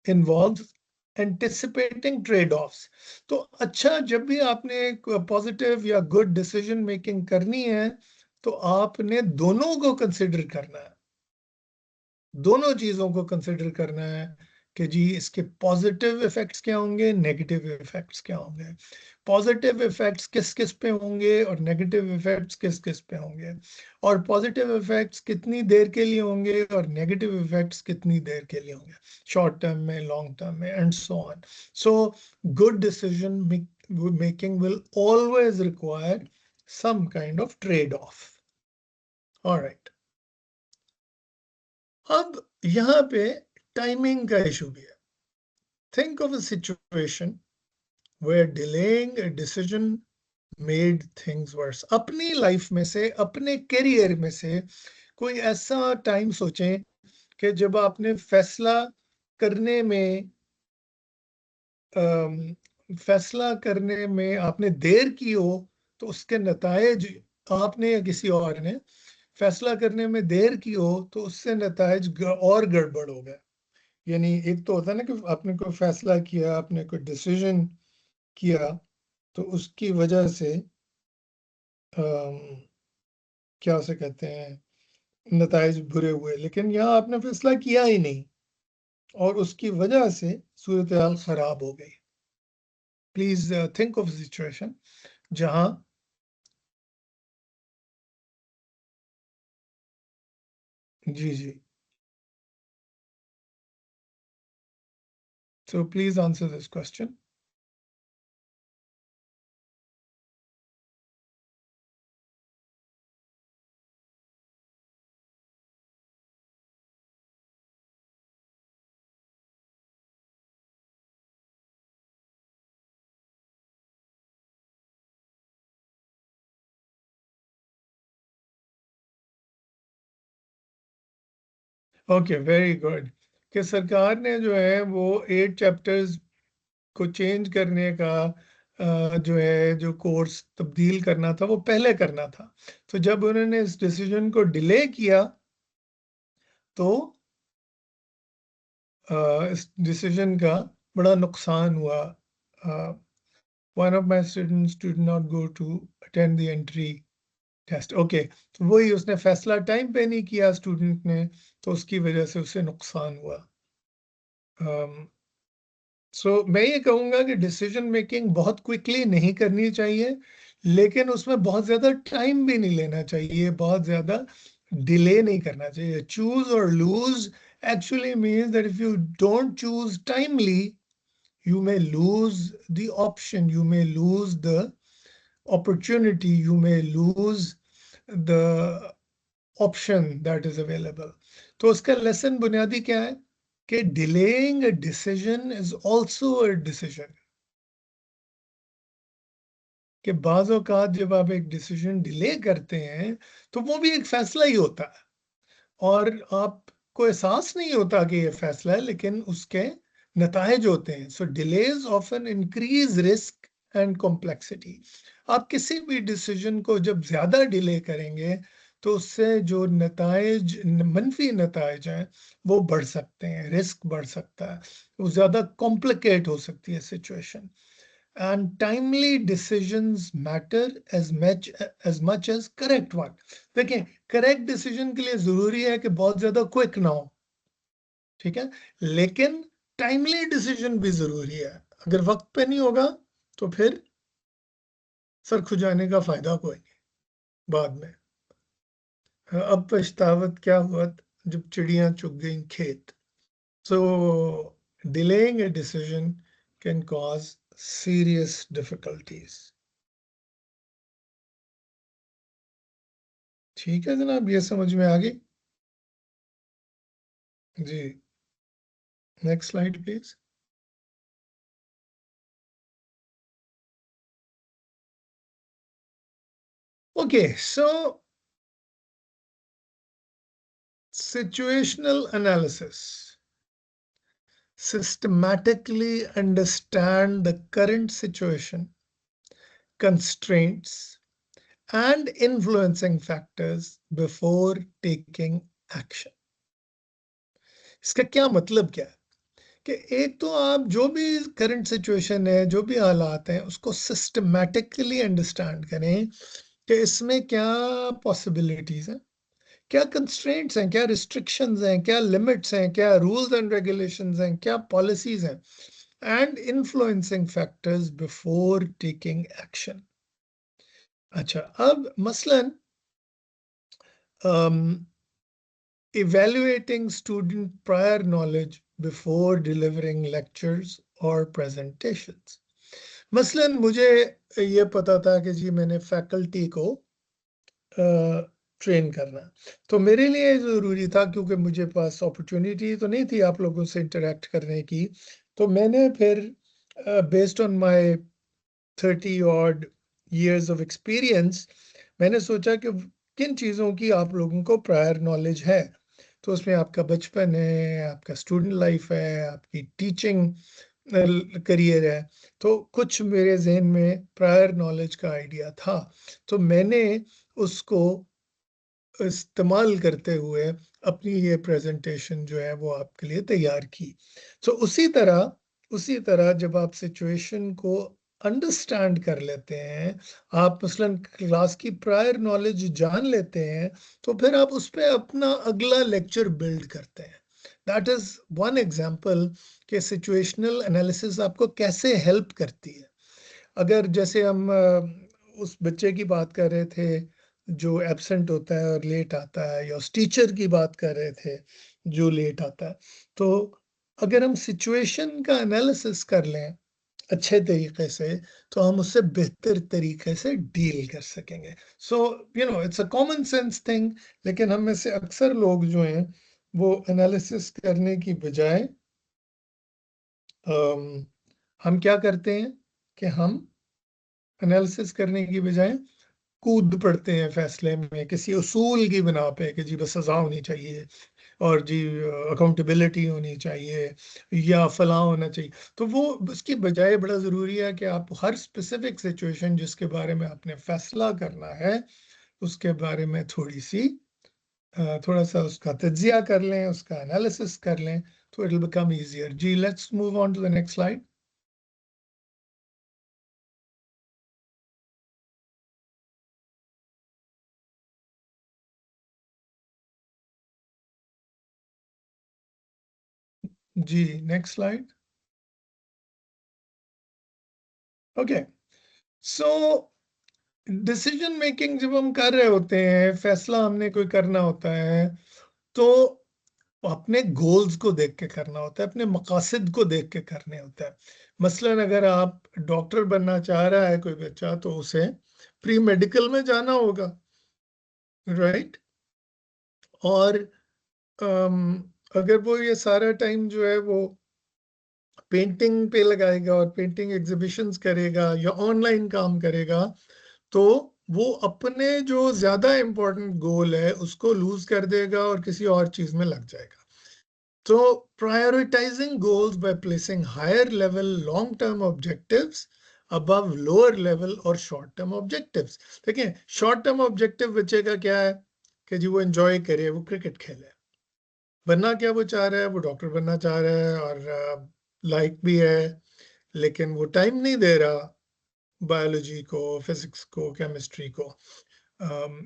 involves anticipating trade offs. तो अच्छा, जब भी आपने पॉजिटिव या गुड डिसीजन मेकिंग करनी है तो आपने दोनों को कंसिडर करना है, दोनों चीजों को कंसिडर करना है कि जी इसके पॉजिटिव इफेक्ट्स क्या होंगे, नेगेटिव इफेक्ट्स क्या होंगे। पॉजिटिव इफेक्ट्स किस किस पे होंगे और नेगेटिव इफेक्ट्स किस किस पे होंगे, और पॉजिटिव इफेक्ट्स कितनी देर के लिए होंगे और नेगेटिव इफेक्ट्स कितनी देर के लिए होंगे, शॉर्ट टर्म में, लॉन्ग टर्म में, and so on. So good decision making will always require some kind of trade-off. All right. अब यहाँ पे टाइमिंग का इशू भी है। Think of a situation where delaying a decision made things worse. अपनी लाइफ में से, अपने करियर में से कोई ऐसा टाइम सोचें कि जब आपने फैसला करने में आपने देर की हो, तो उसके नतायज, आपने या किसी और ने फैसला करने में देर की हो तो उससे नतायज और गड़बड़ हो गए। यानी एक तो होता है ना कि आपने कोई फैसला किया, आपने कोई डिसीजन किया, तो उसकी वजह से क्या उसे कहते हैं, नतायज बुरे हुए, लेकिन यहाँ आपने फैसला किया ही नहीं और उसकी वजह से सूरत हाल खराब हो गई। प्लीज थिंक ऑफ सिचुएशन जहां जी जी, so please answer this question. Okay, very good. कि सरकार ने जो है वो 8 चैप्टर्स को चेंज करने का जो है, जो कोर्स तब्दील करना था वो पहले करना था। तो जब उन्होंने इस डिसीजन को डिले किया तो इस डिसीजन का बड़ा नुकसान हुआ। One of my students did not go to attend the entry test. Okay, तो वही, उसने फैसला टाइम पे नहीं किया स्टूडेंट ने, तो उसकी वजह से उसे नुकसान हुआ। सो मैं ये कहूँगा कि डिसीजन मेकिंग बहुत क्विकली नहीं करनी चाहिए, लेकिन उसमें बहुत ज़्यादा टाइम भी नहीं लेना चाहिए, बहुत ज़्यादा डिले नहीं करना चाहिए। चूज और loose actually means that if you don't choose timely, you may lose the option, you may lose the opportunity, you may lose the option that is available. तो उसका लेसन बुनियादी क्या है कि delaying a decision is also a decision। कि बाज़ औक़ात जब आप एक डिसीजन डिले करते हैं तो वो भी एक फैसला ही होता है, और आपको एहसास नहीं होता कि ये फैसला है, लेकिन उसके नतायज होते हैं। So delays often increase risk and complexity. आप किसी भी डिसीजन को जब ज़्यादा डिले करेंगे तो उससे जो नतायज, मनफी नतायज हैं, वो बढ़ सकते हैं, रिस्क बढ़ सकता है, वो ज़्यादा कॉम्प्लिकेट हो सकती है situation. and timely decisions matter as much as correct one. देखिए, correct decision के लिए जरूरी है कि बहुत ज्यादा quick ना हो, ठीक है, लेकिन टाइमली डिसीजन भी जरूरी है। अगर वक्त पे नहीं होगा तो फिर सर खुजाने का फायदा कोई नहीं बाद में। अब पछतावत क्या हुआ जब चिड़ियां चुग गई खेत। सो delaying a decision can cause serious difficulties. ठीक है जनाब, ये समझ में आ गई जी। Next slide please. Okay, so situational analysis, systematically understand the current situation, constraints, and influencing factors before taking action. इसका क्या मतलब क्या है कि एक तो आप जो भी करंट सिचुएशन है, जो भी हालात हैं, उसको सिस्टमैटिकली अंडरस्टैंड करें कि इसमें क्या पॉसिबिलिटीज हैं, क्या कंस्ट्रेंट्स हैं, क्या रिस्ट्रिक्शंस हैं, क्या लिमिट्स हैं, क्या रूल्स एंड रेगुलेशंस हैं, क्या पॉलिसीज हैं, and influencing factors before taking action. अच्छा, अब मसलन evaluating student prior knowledge before delivering lectures or presentations. मसलन मुझे ये पता था कि जी मैंने फैकल्टी को ट्रेन करना, तो मेरे लिए ज़रूरी था, क्योंकि मुझे पास अपॉर्चुनिटी तो नहीं थी आप लोगों से इंटरेक्ट करने की, तो मैंने फिर based on my 30 odd years of experience, मैंने सोचा कि किन चीज़ों की आप लोगों को प्रायर नॉलेज है। तो उसमें आपका बचपन है, आपका स्टूडेंट लाइफ है, आपकी टीचिंग करियर है, तो कुछ मेरे जहन में प्रायर नॉलेज का आइडिया था, तो मैंने उसको इस्तेमाल करते हुए अपनी ये प्रेजेंटेशन जो है वो आपके लिए तैयार की। तो उसी तरह जब आप सिचुएशन को अंडरस्टैंड कर लेते हैं, आप मसलन क्लास की प्रायर नॉलेज जान लेते हैं, तो फिर आप उस पर अपना अगला लेक्चर बिल्ड करते हैं। दैट इज वन एग्जांपल कि सिचुएशनल एनालिसिस आपको कैसे हेल्प करती है। अगर जैसे हम उस बच्चे की बात कर रहे थे जो एब्सेंट होता है और लेट आता है, या उस टीचर की बात कर रहे थे जो लेट आता है, तो अगर हम सिचुएशन का एनालिसिस कर लें अच्छे तरीके से, तो हम उससे बेहतर तरीके से डील कर सकेंगे। So you know it's a common sense thing, लेकिन हम में से अक्सर लोग जो हैं वो एनालिसिस करने की बजाय हम क्या करते हैं कि हम एनालिसिस करने की बजाय कूद पड़ते हैं फैसले में किसी उसूल की बिना पे कि जी बस सजा होनी चाहिए और जी अकाउंटेबिलिटी होनी चाहिए या फलां होना चाहिए। तो वो उसकी बजाय बड़ा ज़रूरी है कि आप हर स्पेसिफिक सिचुएशन जिसके बारे में आपने फैसला करना है उसके बारे में थोड़ा सा उसका तज्जिया कर लें, उसका एनालिसिस कर लें, तो इट विल बिकम ईजियर। जी let's move on to the next slide. जी next slide. Okay, so decision making जब हम कर रहे होते हैं, फैसला हमने कोई करना होता है, तो अपने गोल्स को देख के करना होता है, अपने मकासद को देख के करने होता है। मसलन अगर आप डॉक्टर बनना चाह रहा है कोई बच्चा, तो उसे प्री मेडिकल में जाना होगा, राइट? और अगर वो ये सारा टाइम जो है वो पेंटिंग पे लगाएगा और पेंटिंग एग्जीबिशंस करेगा या ऑनलाइन काम करेगा, तो वो अपने जो ज्यादा इम्पोर्टेंट गोल है उसको लूज कर देगा और किसी और चीज में लग जाएगा। तो prioritizing goals by placing higher level long term objectives above lower level or short term objectives। देखिए, शॉर्ट टर्म ऑब्जेक्टिव बच्चे का क्या है कि जी वो एंजॉय करे, वो क्रिकेट खेले। बनना क्या वो चाह रहा है, वो डॉक्टर बनना चाह रहा है और लाइक भी है, लेकिन वो टाइम नहीं दे रहा बायोलॉजी को, फिजिक्स को, केमिस्ट्री को,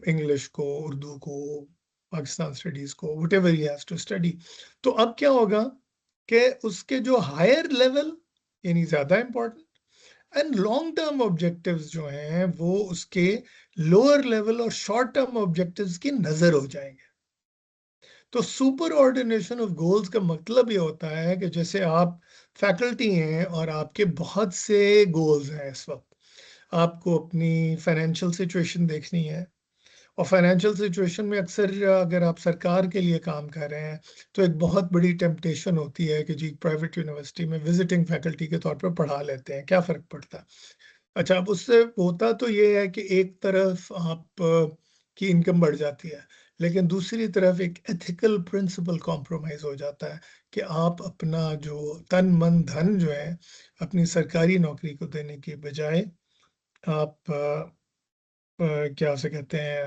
इंग्लिश को, उर्दू को, पाकिस्तान स्टडीज को, whatever he has to study. तो अब क्या होगा कि उसके जो हायर लेवल यानी ज्यादा important and long term objectives जो हैं वो उसके लोअर लेवल और शॉर्ट टर्म ऑब्जेक्टिव्स की नजर हो जाएंगे। तो सुपर ऑर्डिनेशन ऑफ गोल्स का मतलब ये होता है कि जैसे आप फैकल्टी हैं और आपके बहुत से गोल्स हैं इस वक्त, आपको अपनी फाइनेंशियल सिचुएशन देखनी है, और फाइनेंशियल सिचुएशन में अक्सर अगर आप सरकार के लिए काम कर रहे हैं तो एक बहुत बड़ी टेम्पटेशन होती है कि जी प्राइवेट यूनिवर्सिटी में विजिटिंग फैकल्टी के तौर पर पढ़ा लेते हैं, क्या फ़र्क पड़ता है। अच्छा, अब उससे होता तो ये है कि एक तरफ आप की इनकम बढ़ जाती है, लेकिन दूसरी तरफ एक एथिकल प्रिंसिपल कॉम्प्रोमाइज हो जाता है कि आप अपना जो तन मन धन जो है अपनी सरकारी नौकरी को देने की बजाय आप क्या उसे कहते हैं,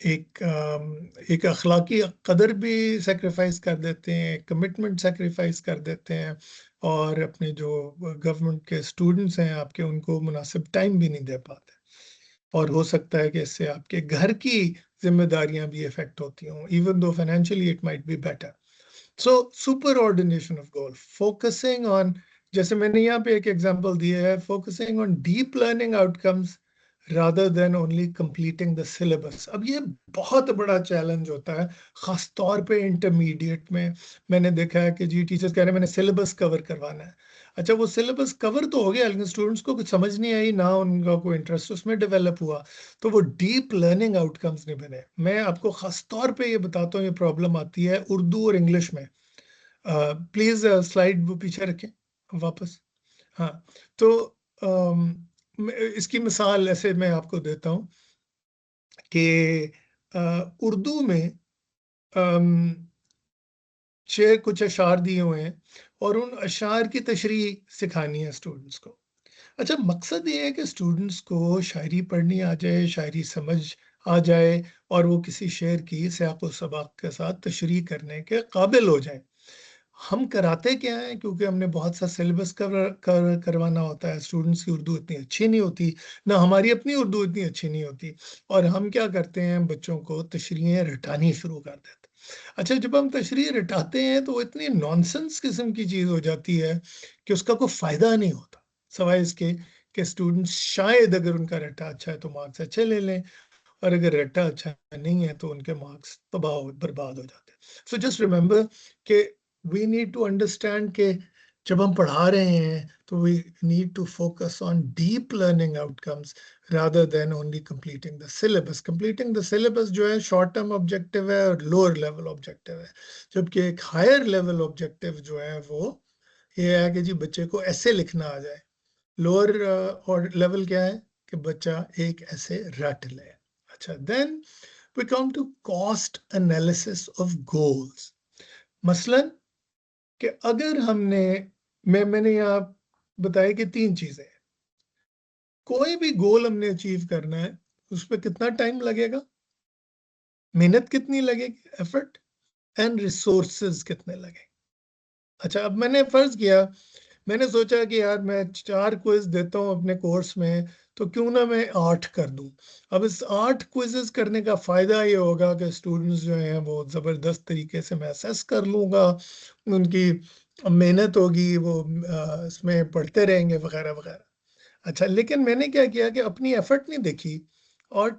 एक अखलाकी कदर भी सेक्रीफाइस कर देते हैं, कमिटमेंट सेक्रीफाइस कर देते हैं, और अपने जो गवर्नमेंट के स्टूडेंट्स हैं आपके उनको मुनासिब टाइम भी नहीं दे पाते। और हो सकता है कि इससे आपके घर की जिम्मेदारियां भी इफेक्ट होती हों, even though financially it might be better. So super ordination of goal, focusing on, जैसे मैंने यहाँ पे एक एग्जांपल दिया है, focusing on deep learning outcomes rather than only completing the syllabus। अब ये बहुत बड़ा चैलेंज होता है, खास तौर पे इंटरमीडिएट में। मैंने देखा है कि जी टीचर्स कह रहे हैं मैंने सिलेबस कवर करवाना है। अच्छा, वो सिलेबस कवर तो हो गया लेकिन स्टूडेंट्स को कुछ समझ नहीं आई, ना उनका कोई इंटरेस्ट उसमें डेवलप हुआ, तो वो डीप लर्निंग आउटकम्स नहीं बने। मैं आपको खास तौर पे ये बताता हूँ, ये प्रॉब्लम आती है उर्दू और इंग्लिश में। प्लीज स्लाइड वो पीछे रखें वापस। हाँ, तो इसकी मिसाल ऐसे मैं आपको देता हूँ कि उर्दू में शेर कुछ अशार दिए हुए हैं और उन अशार की तशरीह सिखानी है स्टूडेंट्स को। अच्छा, मकसद ये है कि स्टूडेंट्स को शायरी पढ़नी आ जाए, शायरी समझ आ जाए, और वो किसी शेर की सियाक व सबाक के साथ तशरीह करने के काबिल हो जाए। हम कराते क्या है, क्योंकि हमने बहुत सा सिलेबस करवाना होता है, स्टूडेंट्स की उर्दू इतनी अच्छी नहीं होती, ना हमारी अपनी उर्दू इतनी अच्छी नहीं होती, और हम क्या करते हैं, बच्चों को तशरीहें रटानी शुरू कर देते हैं। अच्छा, जब हम तशरीह रटाते हैं तो वो इतनी नॉनसेंस किस्म की चीज़ हो जाती है कि उसका कोई फ़ायदा नहीं होता, सवाए इसके कि स्टूडेंट्स शायद अगर उनका रट्टा अच्छा है तो मार्क्स अच्छे ले लें, और अगर रट्टा अच्छा नहीं है तो उनके मार्क्स तबाह बर्बाद हो जाते हैं। सो जस्ट रिमेंबर कि वी नीड टू अंडरस्टैंड कि जब हम पढ़ा रहे हैं तो we need to focus on deep learning outcomes rather than only completing the syllabus. Completing the syllabus जो है शॉर्ट टर्म ऑब्जेक्टिव है और लोअर लेवल ऑब्जेक्टिव है, जबकि एक हायर लेवल ऑब्जेक्टिव जो है वो ये है कि जी बच्चे को ऐसे लिखना आ जाए। लोअर और लेवल क्या है कि बच्चा एक ऐसे रट ले। अच्छा, then we come to cost analysis of goals. मसलन कि अगर मैंने यहाँ बताया कि तीन चीजें हैं। कोई भी गोल हमने अचीव करना है, उसमें कितना टाइम लगेगा, मेहनत कितनी लगेगी, एफर्ट, एंड रिसोर्सेज कितने लगेंगे। अच्छा, अब मैंने फर्ज किया, मैंने सोचा कि यार मैं 4 क्विज देता हूँ अपने कोर्स में, तो क्यों ना मैं 8 कर दूं। अब इस 8 क्विजेस करने का फायदा ये होगा कि स्टूडेंट्स जो हैं वो जबरदस्त तरीके से मैं असेस कर लूंगा, उनकी मेहनत होगी, वो इसमें पढ़ते रहेंगे वगैरह वगैरह। अच्छा, लेकिन मैंने क्या किया कि अपनी एफर्ट नहीं देखी और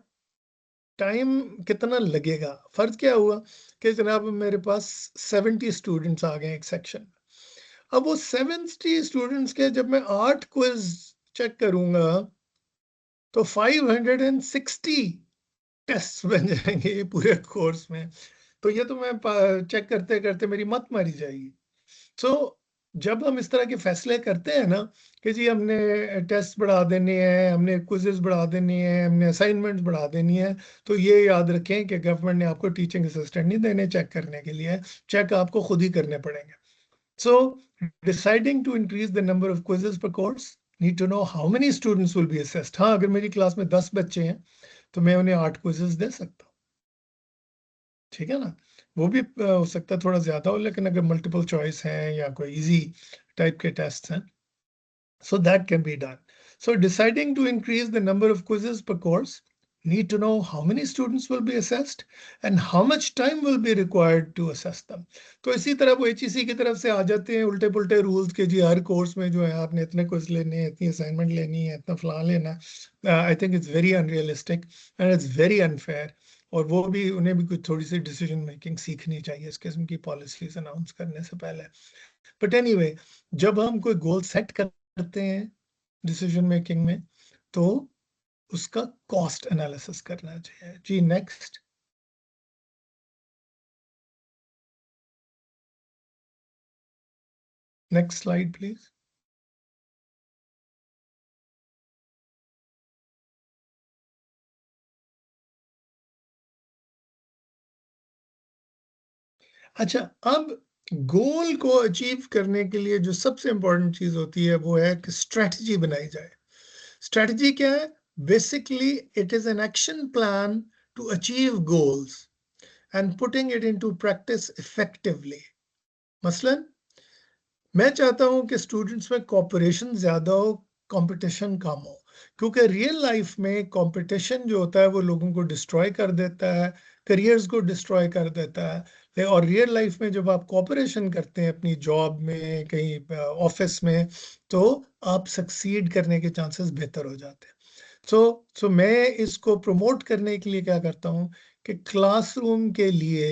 टाइम कितना लगेगा। फर्ज क्या हुआ कि जनाब मेरे पास 70 स्टूडेंट्स आ गए एक सेक्शन में। अब वो 70 स्टूडेंट्स के जब मैं 8 क्विज चेक करूंगा तो 560 टेस्ट बन जाएंगे ये पूरे कोर्स में। तो ये तो मैं चेक करते करते मेरी मत मारी जाएगी। सो जब हम इस तरह के फैसले करते हैं ना कि जी हमने टेस्ट बढ़ा देने हैं, हमने क्विजेस बढ़ा देने हैं, हमने असाइनमेंट्स बढ़ा देनी है, तो ये याद रखें कि गवर्नमेंट ने आपको टीचिंग असिस्टेंट नहीं देने चेक करने के लिए, चेक आपको खुद ही करने पड़ेंगे। So, deciding to increase the number of quizzes per course, need to know how many students will be assessed। हाँ, अगर मेरी क्लास में 10 बच्चे हैं तो मैं उन्हें 8 quizzes दे सकता हूँ, ठीक है ना। वो भी हो सकता है थोड़ा ज्यादा हो, लेकिन अगर मल्टीपल चॉइस हैं या कोई इजी टाइप के टेस्ट हैं So that can be done. So deciding to increase the number of quizzes per course, need to know how many students will be assessed and how much time will be required to assess them. तो इसी तरह वो HEC की तरफ से आ जाते हैं उल्टे पुल्टे रूल्स के जी हर कोर्स में जो है आपने इतने क्विज लेने हैं, इतनी असाइनमेंट लेनी है, इतना फलान लेना. I think it's very unrealistic and it's very unfair. और वो भी उन्हें भी कुछ थोड़ी सी डिसीजन मेकिंग सीखनी चाहिए इस किस्म की पॉलिसीज अनाउंस करने से पहले. बट एनीवे, जब हम कोई गोल सेट करते हैं डिसीजन मेकिंग में तो उसका कॉस्ट एनालिसिस करना चाहिए. जी नेक्स्ट. Next slide please. अच्छा, अब गोल को अचीव करने के लिए जो सबसे इंपॉर्टेंट चीज होती है वो है कि स्ट्रेटजी बनाई जाए. स्ट्रेटजी क्या है? Basically it is an action plan to achieve goals and putting it into practice effectively. मसलन मैं चाहता हूं कि स्टूडेंट्स में कोऑपरेशन ज्यादा हो, कंपटीशन कम हो, क्योंकि रियल लाइफ में कंपटीशन जो होता है वो लोगों को डिस्ट्रॉय कर देता है, करियर्स को डिस्ट्रॉय कर देता है. और रियल लाइफ में जब आप कोऑपरेशन करते हैं अपनी जॉब में, कहीं ऑफिस में, तो आप सक्सीड करने के चांसेस बेहतर हो जाते हैं. सो मैं इसको प्रमोट करने के लिए क्या करता हूँ कि क्लासरूम के लिए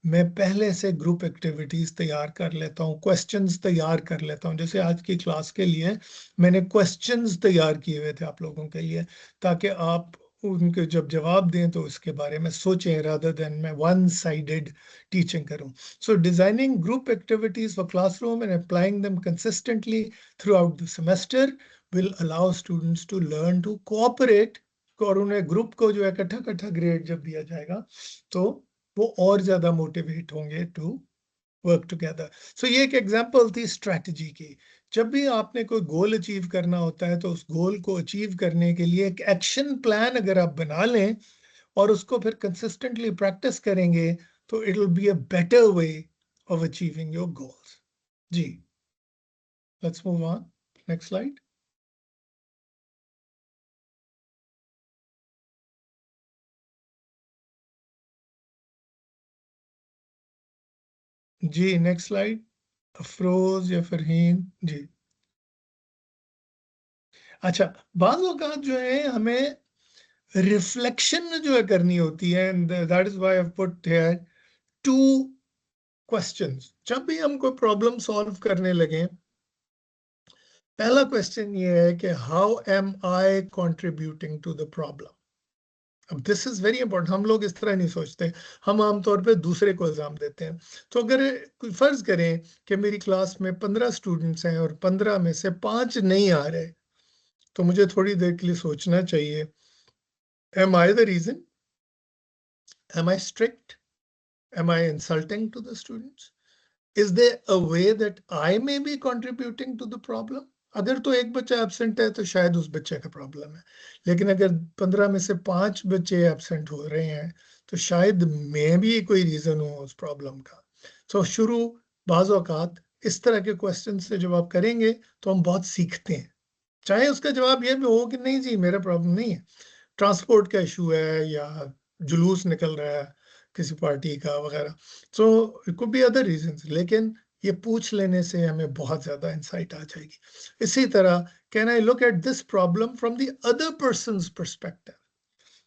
मैं पहले से ग्रुप एक्टिविटीज तैयार कर लेता हूँ, क्वेश्चंस तैयार कर लेता हूँ. जैसे आज की क्लास के लिए मैंने क्वेश्चंस तैयार किए हुए थे आप लोगों के लिए, ताकि आप उनके जब जवाब दें तो इसके बारे में सोचें, रादर देन मैं वन साइडेड टीचिंग करूं. So designing group activities for classroom and applying them consistently throughout the semester will allow students to learn to cooperate. और उन्हें ग्रुप को जो है इकट्ठा इकट्ठा ग्रेड जब दिया जाएगा तो वो और ज्यादा मोटिवेट होंगे टू वर्क टुगेदर. सो ये एक एग्जांपल थी स्ट्रेटजी की. जब भी आपने कोई गोल अचीव करना होता है तो उस गोल को अचीव करने के लिए एक एक्शन प्लान अगर आप बना लें और उसको फिर कंसिस्टेंटली प्रैक्टिस करेंगे तो it will be a better way of achieving your goals. जी, let's move on. Next slide. जी नेक्स्ट स्लाइड. अफरोज या फरहीन. जी. अच्छा, बाज़ औक़ात जो है हमें रिफ्लेक्शन जो है करनी होती है, and that is why I have put here two questions. जब भी हम कोई प्रॉब्लम सॉल्व करने लगे, पहला क्वेश्चन ये है कि how am I contributing to the problem. अब दिस इज वेरी इंपॉर्टेंट. हम लोग इस तरह नहीं सोचते, हम आमतौर पे दूसरे को इल्जाम देते हैं. तो अगर फर्ज करें कि मेरी क्लास में 15 स्टूडेंट्स हैं और 15 में से 5 नहीं आ रहे, तो मुझे थोड़ी देर के लिए सोचना चाहिए, am I the reason? Am I strict? Am I insulting to the students? Is there a way that I may be contributing to the problem? अगर तो एक बच्चा एब्सेंट है तो शायद उस बच्चे का प्रॉब्लम है, लेकिन अगर 15 में से 5 बच्चे एब्सेंट हो रहे हैं तो शायद मैं भी कोई रीजन हूँ उस प्रॉब्लम का. तो शुरू बाज़ औक़ात इस तरह के क्वेश्चन से जब आप करेंगे तो हम बहुत सीखते हैं, चाहे उसका जवाब ये भी हो कि नहीं जी मेरा प्रॉब्लम नहीं है, ट्रांसपोर्ट का इशू है या जुलूस निकल रहा है किसी पार्टी का वगैरह. So it could be other reasons, लेकिन ये पूछ लेने से हमें बहुत ज्यादा इंसाइट आ जाएगी. इसी तरह can I look at this problem from the other persons perspective.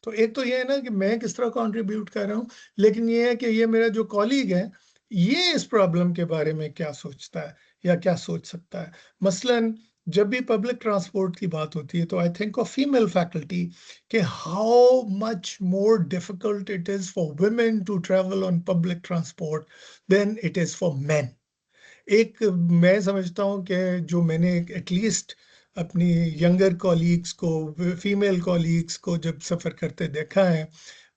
तो एक तो ये है ना कि मैं किस तरह कंट्रीब्यूट कर रहा हूँ, लेकिन ये है कि ये मेरा जो कॉलीग है ये इस प्रॉब्लम के बारे में क्या सोचता है या क्या सोच सकता है. मसलन जब भी पब्लिक ट्रांसपोर्ट की बात होती है तो I think of female faculty कि how much more difficult it is for women to travel on public transport than it is for men. एक मैं समझता हूँ कि जो मैंने एटलीस्ट अपनी यंगर कॉलीग्स को, फीमेल कॉलीग्स को जब सफ़र करते देखा है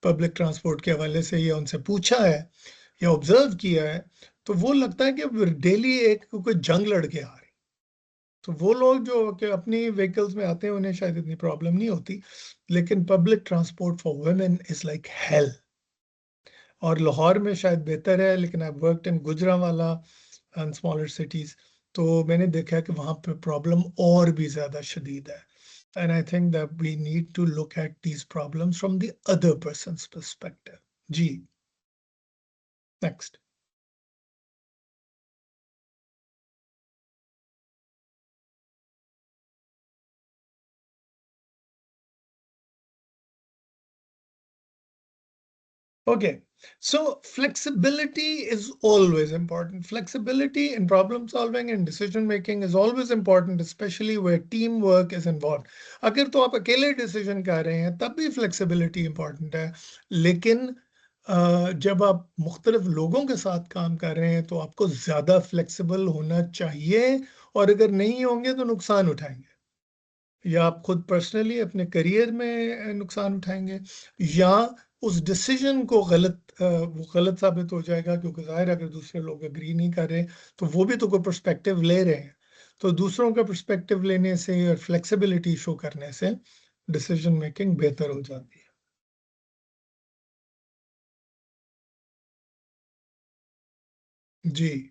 पब्लिक ट्रांसपोर्ट के हवाले से या उनसे पूछा है या ऑब्जर्व किया है, तो वो लगता है कि डेली एक कोई जंग लड़के आ रही. तो वो लोग जो कि अपनी व्हीकल्स में आते हैं उन्हें शायद इतनी प्रॉब्लम नहीं होती, लेकिन public transport for women is like hell. और लाहौर में शायद बेहतर है, लेकिन I worked in Gujranwala and smaller cities, तो मैंने देखा कि वहां पे प्रॉब्लम और भी ज्यादा शदीद है. And I think that we need to look at these problems from the other person's perspective. G. Next. Okay, so flexibility is always important. Flexibility in problem solving and decision making is always important, especially where teamwork is involved. अगर तो आप अकेले डिसीजन कर रहे हैं तब भी flexibility important है, लेकिन जब आप मुख्तलिफ लोगों के साथ काम कर रहे हैं तो आपको ज़्यादा फ्लेक्सिबल होना चाहिए, और अगर नहीं होंगे तो नुकसान उठाएंगे, या आप खुद पर्सनली अपने करियर में नुकसान उठाएंगे, या उस डिसीजन को वो गलत साबित हो जाएगा, क्योंकि जाहिर है अगर दूसरे लोग एग्री नहीं कर रहे तो वो भी तो कोई पर्सपेक्टिव ले रहे हैं, तो दूसरों का पर्सपेक्टिव लेने से और फ्लेक्सिबिलिटी शो करने से डिसीजन मेकिंग बेहतर हो जाती है. जी.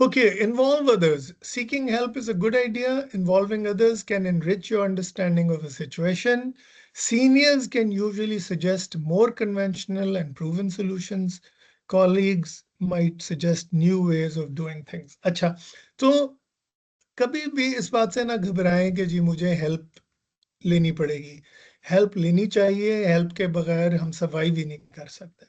Okay, involve others. Seeking help is a good idea. Involving others can enrich your understanding of a situation. Seniors can usually suggest more conventional and proven solutions. Colleagues might suggest new ways of doing things. अच्छा, तो कभी भी इस बात से ना घबराएं कि जी मुझे हेल्प लेनी पड़ेगी. हेल्प लेनी चाहिए, हेल्प के बगैर हम सर्वाइव ही नहीं कर सकते.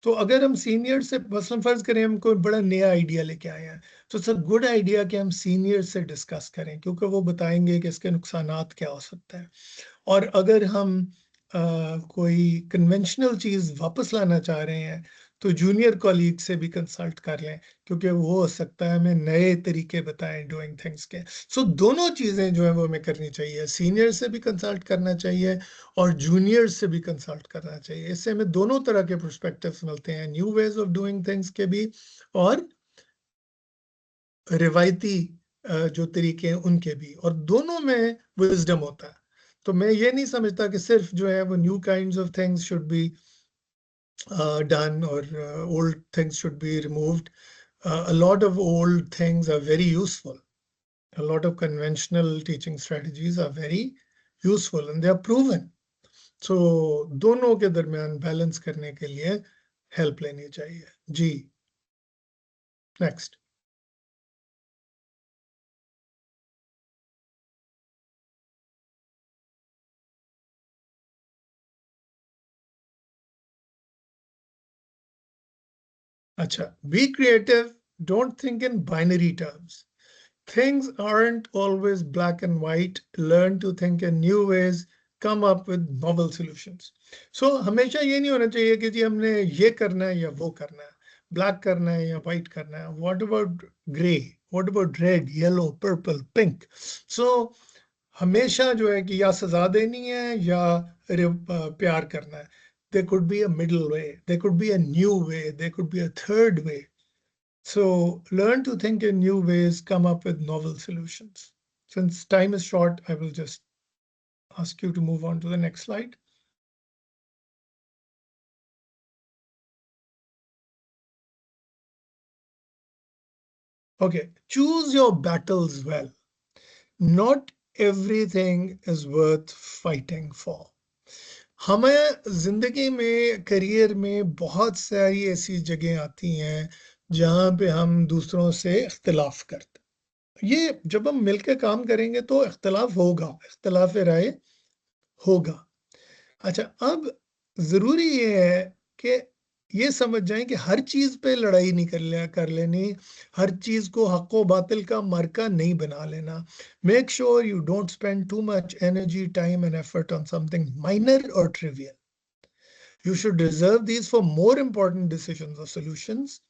तो अगर हम सीनियर से, मसलन फर्ज करें हम कोई बड़ा नया आइडिया लेके आए हैं, तो इट्स अ गुड आइडिया कि हम सीनियर से डिस्कस करें, क्योंकि वो बताएंगे कि इसके नुकसानात क्या हो सकते हैं. और अगर हम कोई कन्वेंशनल चीज़ वापस लाना चाह रहे हैं तो जूनियर कॉलीग से भी कंसल्ट कर लें, क्योंकि वो हो सकता है हमें नए तरीके बताएं डूइंग थिंग्स के. सो दोनों चीज़ें जो है वो हमें करनी चाहिए, सीनियर से भी कंसल्ट करना चाहिए और जूनियर से भी कंसल्ट करना चाहिए. इससे हमें दोनों तरह के पर्सपेक्टिव्स मिलते हैं, new ways of doing things के भी और रिवायती जो तरीके हैं उनके भी, और दोनों में विजडम होता है. तो मैं ये नहीं समझता कि सिर्फ जो है वो new kinds of things should be done or old things should be removed. A lot of old things are very useful. A lot of conventional teaching strategies are very useful and they are proven. So दोनों के दरमियान बैलेंस करने के लिए हेल्प लेनी चाहिए. जी. नेक्स्ट. अच्छा, be creative, don't think in binary terms. Things aren't always black and white. Learn to think in new ways, come up with novel solutions. So हमेशा ये नहीं होना चाहिए कि जी हमने ये करना है या वो करना है, ब्लैक करना है या वाइट करना है. What about gray? What about red, yellow, purple, pink? So हमेशा जो है कि या सजा देनी है या प्यार करना है. There could be a middle way, there could be a new way, there could be a third way. So learn to think in new ways, come up with novel solutions. Since time is short, I will just ask you to move on to the next slide. Okay, choose your battles well. Not everything is worth fighting for. हमें जिंदगी में, करियर में बहुत सारी ऐसी जगह आती हैं जहां पे हम दूसरों से इख्तिलाफ करते हैं. ये जब हम मिलकर काम करेंगे तो इख्तिलाफ होगा, इख्तिलाफ राय होगा. अच्छा, अब जरूरी ये है कि ये समझ जाएं कि हर चीज पे लड़ाई नहीं कर लेनी, हर चीज को हक व बातिल का मार्का नहीं बना लेना. Make sure you don't spend too much energy, time and effort on something minor और trivial. You should reserve these for more important decisions or solutions.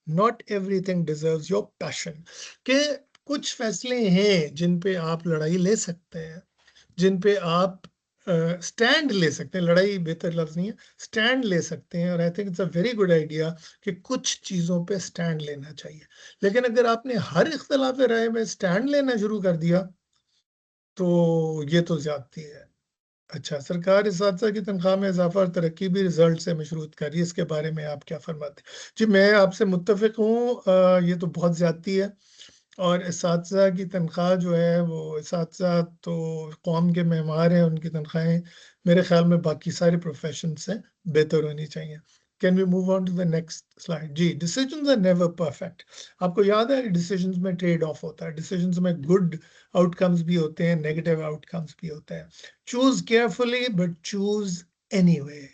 Not everything deserves your passion. कि कुछ फैसले हैं जिन पे आप लड़ाई ले सकते हैं, जिन पे आप स्टैंड ले सकते हैं. लड़ाई बेहतर लफ्ज नहीं है, स्टैंड ले सकते हैं. और I think it's a very good idea कि कुछ चीज़ों पे स्टैंड लेना चाहिए. लेकिन अगर आपने हर इख्तलाफ राय में स्टैंड लेना शुरू कर दिया तो ये तो ज्यादती है. अच्छा, सरकार इस्तीदा की तनख्वाह में इजाफा और तरक्की भी रिजल्ट से मशरूत कर रही है, इसके बारे में आप क्या फरमाते हैं? जी, मैं आपसे मुत्तफिक हूँ। ये तो बहुत ज्यादती है, और इस्तीदा की तनख्वाह जो है वो इस्तीदा तो कौम के मेमार हैं, उनकी तनख्वाहें मेरे ख्याल में बाकी सारे प्रोफेशन से बेहतर होनी चाहिए। Can we move on to the next slide? जी, डिसीजंस आर नेवर परफेक्ट। आपको याद है डिसीजंस में ट्रेड ऑफ होता है, डिसीजंस में गुड आउटकम्स भी होते हैं, नेगेटिव आउटकम्स भी होते हैं। Choose carefully but choose anyway.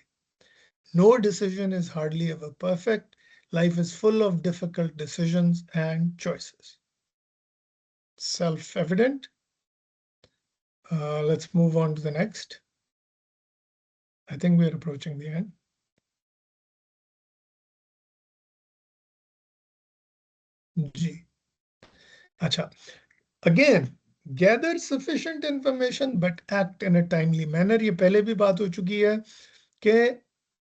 No decision is hardly ever perfect. Life is full of difficult decisions and choices. Self-evident. Let's move on to the next. I think we are approaching the end. G. Acha. Again, gather sufficient information but act in a timely manner. ये पहले भी बात हो चुकी है कि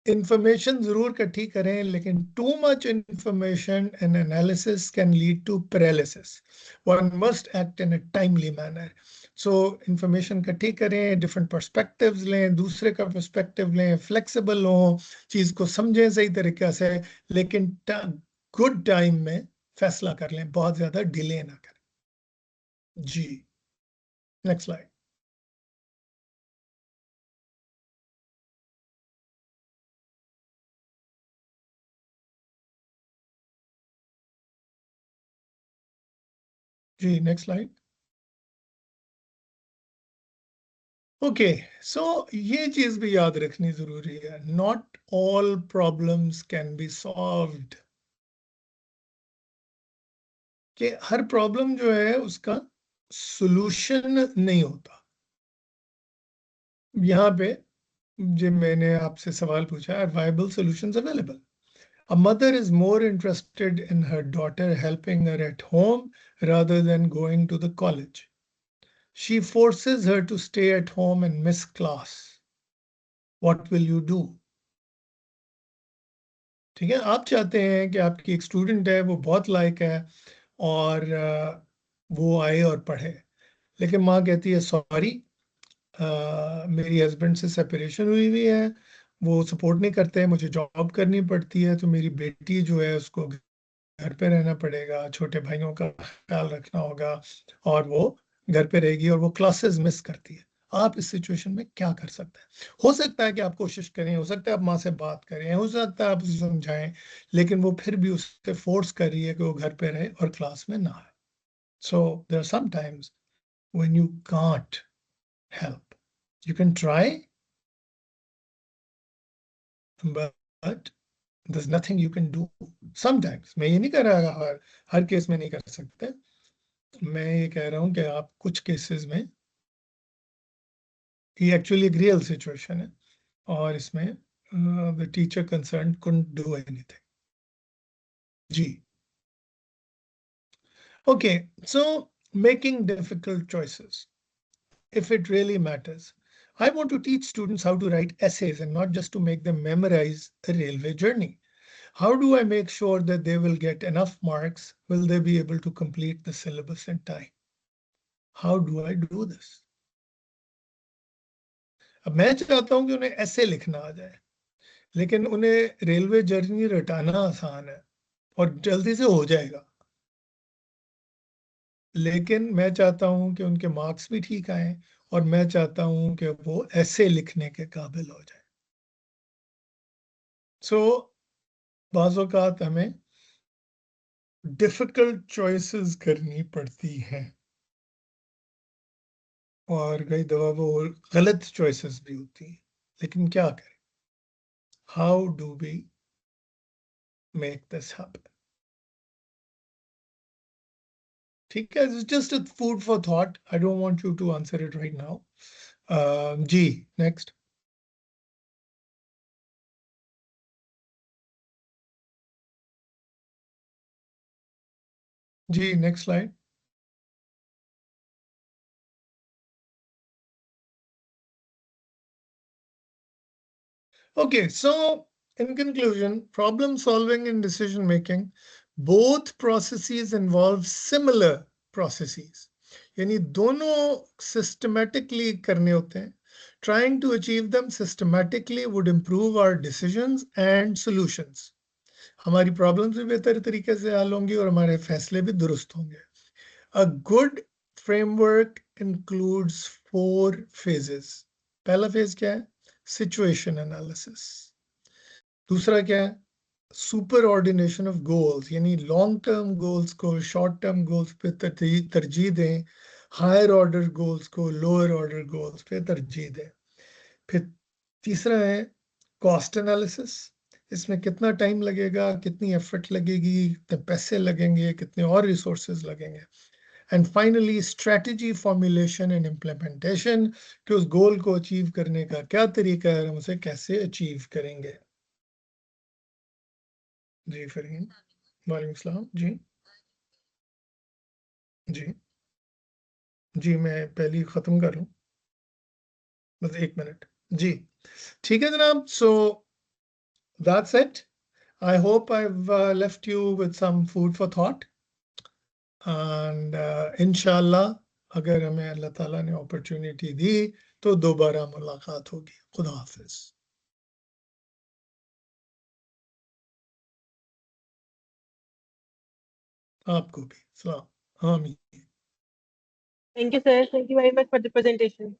information जरूर इकट्ठी करें, लेकिन too much information and analysis can lead to paralysis. One must act in a timely manner. So information इकट्ठी करें, different perspectives लें, दूसरे का perspective लें, flexible हो, चीज को समझें सही तरीके से, लेकिन good time में फैसला कर लें, बहुत ज्यादा डिले ना करें। जी, next slide. जी, next slide. ओके, सो ये चीज भी याद रखनी जरूरी है, not all problems can be solved. कि हर प्रॉब्लम जो है उसका सॉल्यूशन नहीं होता। यहाँ पे जब मैंने आपसे सवाल पूछा, are viable solutions available? A mother is more interested in her daughter helping her at home rather than going to the college. She forces her to stay at home and miss class. What will you do? ठीक है, आप चाहते हैं कि आपकी एक स्टूडेंट है, वो बहुत लायक है, और वो आए और पढ़े, लेकिन माँ कहती है सॉरी, मेरी हस्बैंड से सेपरेशन हुई है, वो सपोर्ट नहीं करते हैं, मुझे जॉब करनी पड़ती है, तो मेरी बेटी जो है उसको घर पे रहना पड़ेगा, छोटे भाइयों का ख्याल रखना होगा, और वो घर पे रहेगी और वो क्लासेस मिस करती है। आप इस सिचुएशन में क्या कर सकते हैं? हो सकता है कि आप कोशिश करें, हो सकता है आप माँ से बात करें, हो सकता है आप उसे समझाएं, लेकिन वो फिर भी उससे फोर्स कर रही है कि वो घर पे रहे और क्लास में ना आए। So there are some times when you can't help, you can try, but there's nothing you can do. Sometimes, मैं ये नहीं कह रहा हर केस में नहीं कर सकते, मैं ये कह रहा हूं कि आप कुछ केसेस में, ये एक्चुअली एक रियल सिचुएशन है, और इसमें the teacher concern couldn't do anything. जी, okay, so making difficult choices if it really matters. I want to teach students how to write essays and not just to make them memorize a railway journey. How do I make sure that they will get enough marks? Will they be able to complete the syllabus in time? How do I do this? अब मैं चाहता हूं कि उन्हें ऐसे लिखना आ जाए, लेकिन उन्हें रेलवे जर्नी रटाना आसान है और जल्दी से हो जाएगा, लेकिन मैं चाहता हूं कि उनके मार्क्स भी ठीक आए, और मैं चाहता हूं कि वो ऐसे लिखने के काबिल हो जाए। सो बाज़ औक़ात हमें डिफिकल्ट चॉइसेस करनी पड़ती हैं, और कई दफा वो गलत चॉइसेस भी होती हैं, लेकिन क्या करें? How do we make this happen? ठीक है, just a food for thought, I don't want you to answer it right now. जी, नेक्स्ट। जी, next slide. Okay, so in conclusion, problem solving and decision making, both processes involve similar processes. यानी दोनों systematically करने होते हैं, Trying to achieve them systematically would improve our decisions and solutions. हमारी प्रॉब्लम्स भी बेहतर तरीके से हल होंगी और हमारे फैसले भी दुरुस्त होंगे. A good framework includes 4 phases. पहला फेज क्या है? Situation analysis. दूसरा क्या है? Superordination of goals, यानी लॉन्ग टर्म गोल्स को शॉर्ट टर्म गोल्स पे तरजीह दें, हायर ऑर्डर गोल्स को लोअर ऑर्डर गोल्स पे तरजीह दें. फिर तीसरा है कॉस्ट एनालिसिस. इसमें कितना टाइम लगेगा, कितनी एफर्ट लगेगी, कितने पैसे लगेंगे, कितने और रिसोर्सेज लगेंगे. And finally strategy formulation and implementation, कि उस गोल को अचीव करने का क्या तरीका है, हम उसे कैसे अचीव करेंगे. जी फरहीन. वालेकुम सलाम. जी जी जी मैं पहले ख़त्म कर लूँ, बस 1 मिनट. जी ठीक है जनाब. So that's it. I hope I've left you with some food for thought. And inshallah, अगर हमें अल्लाह ताला ने अपॉर्चुनिटी दी तो दोबारा मुलाकात होगी. खुदा हाफिज. आपको भी. सलाम. आमीन. Thank you, sir. Thank you very much for the presentation.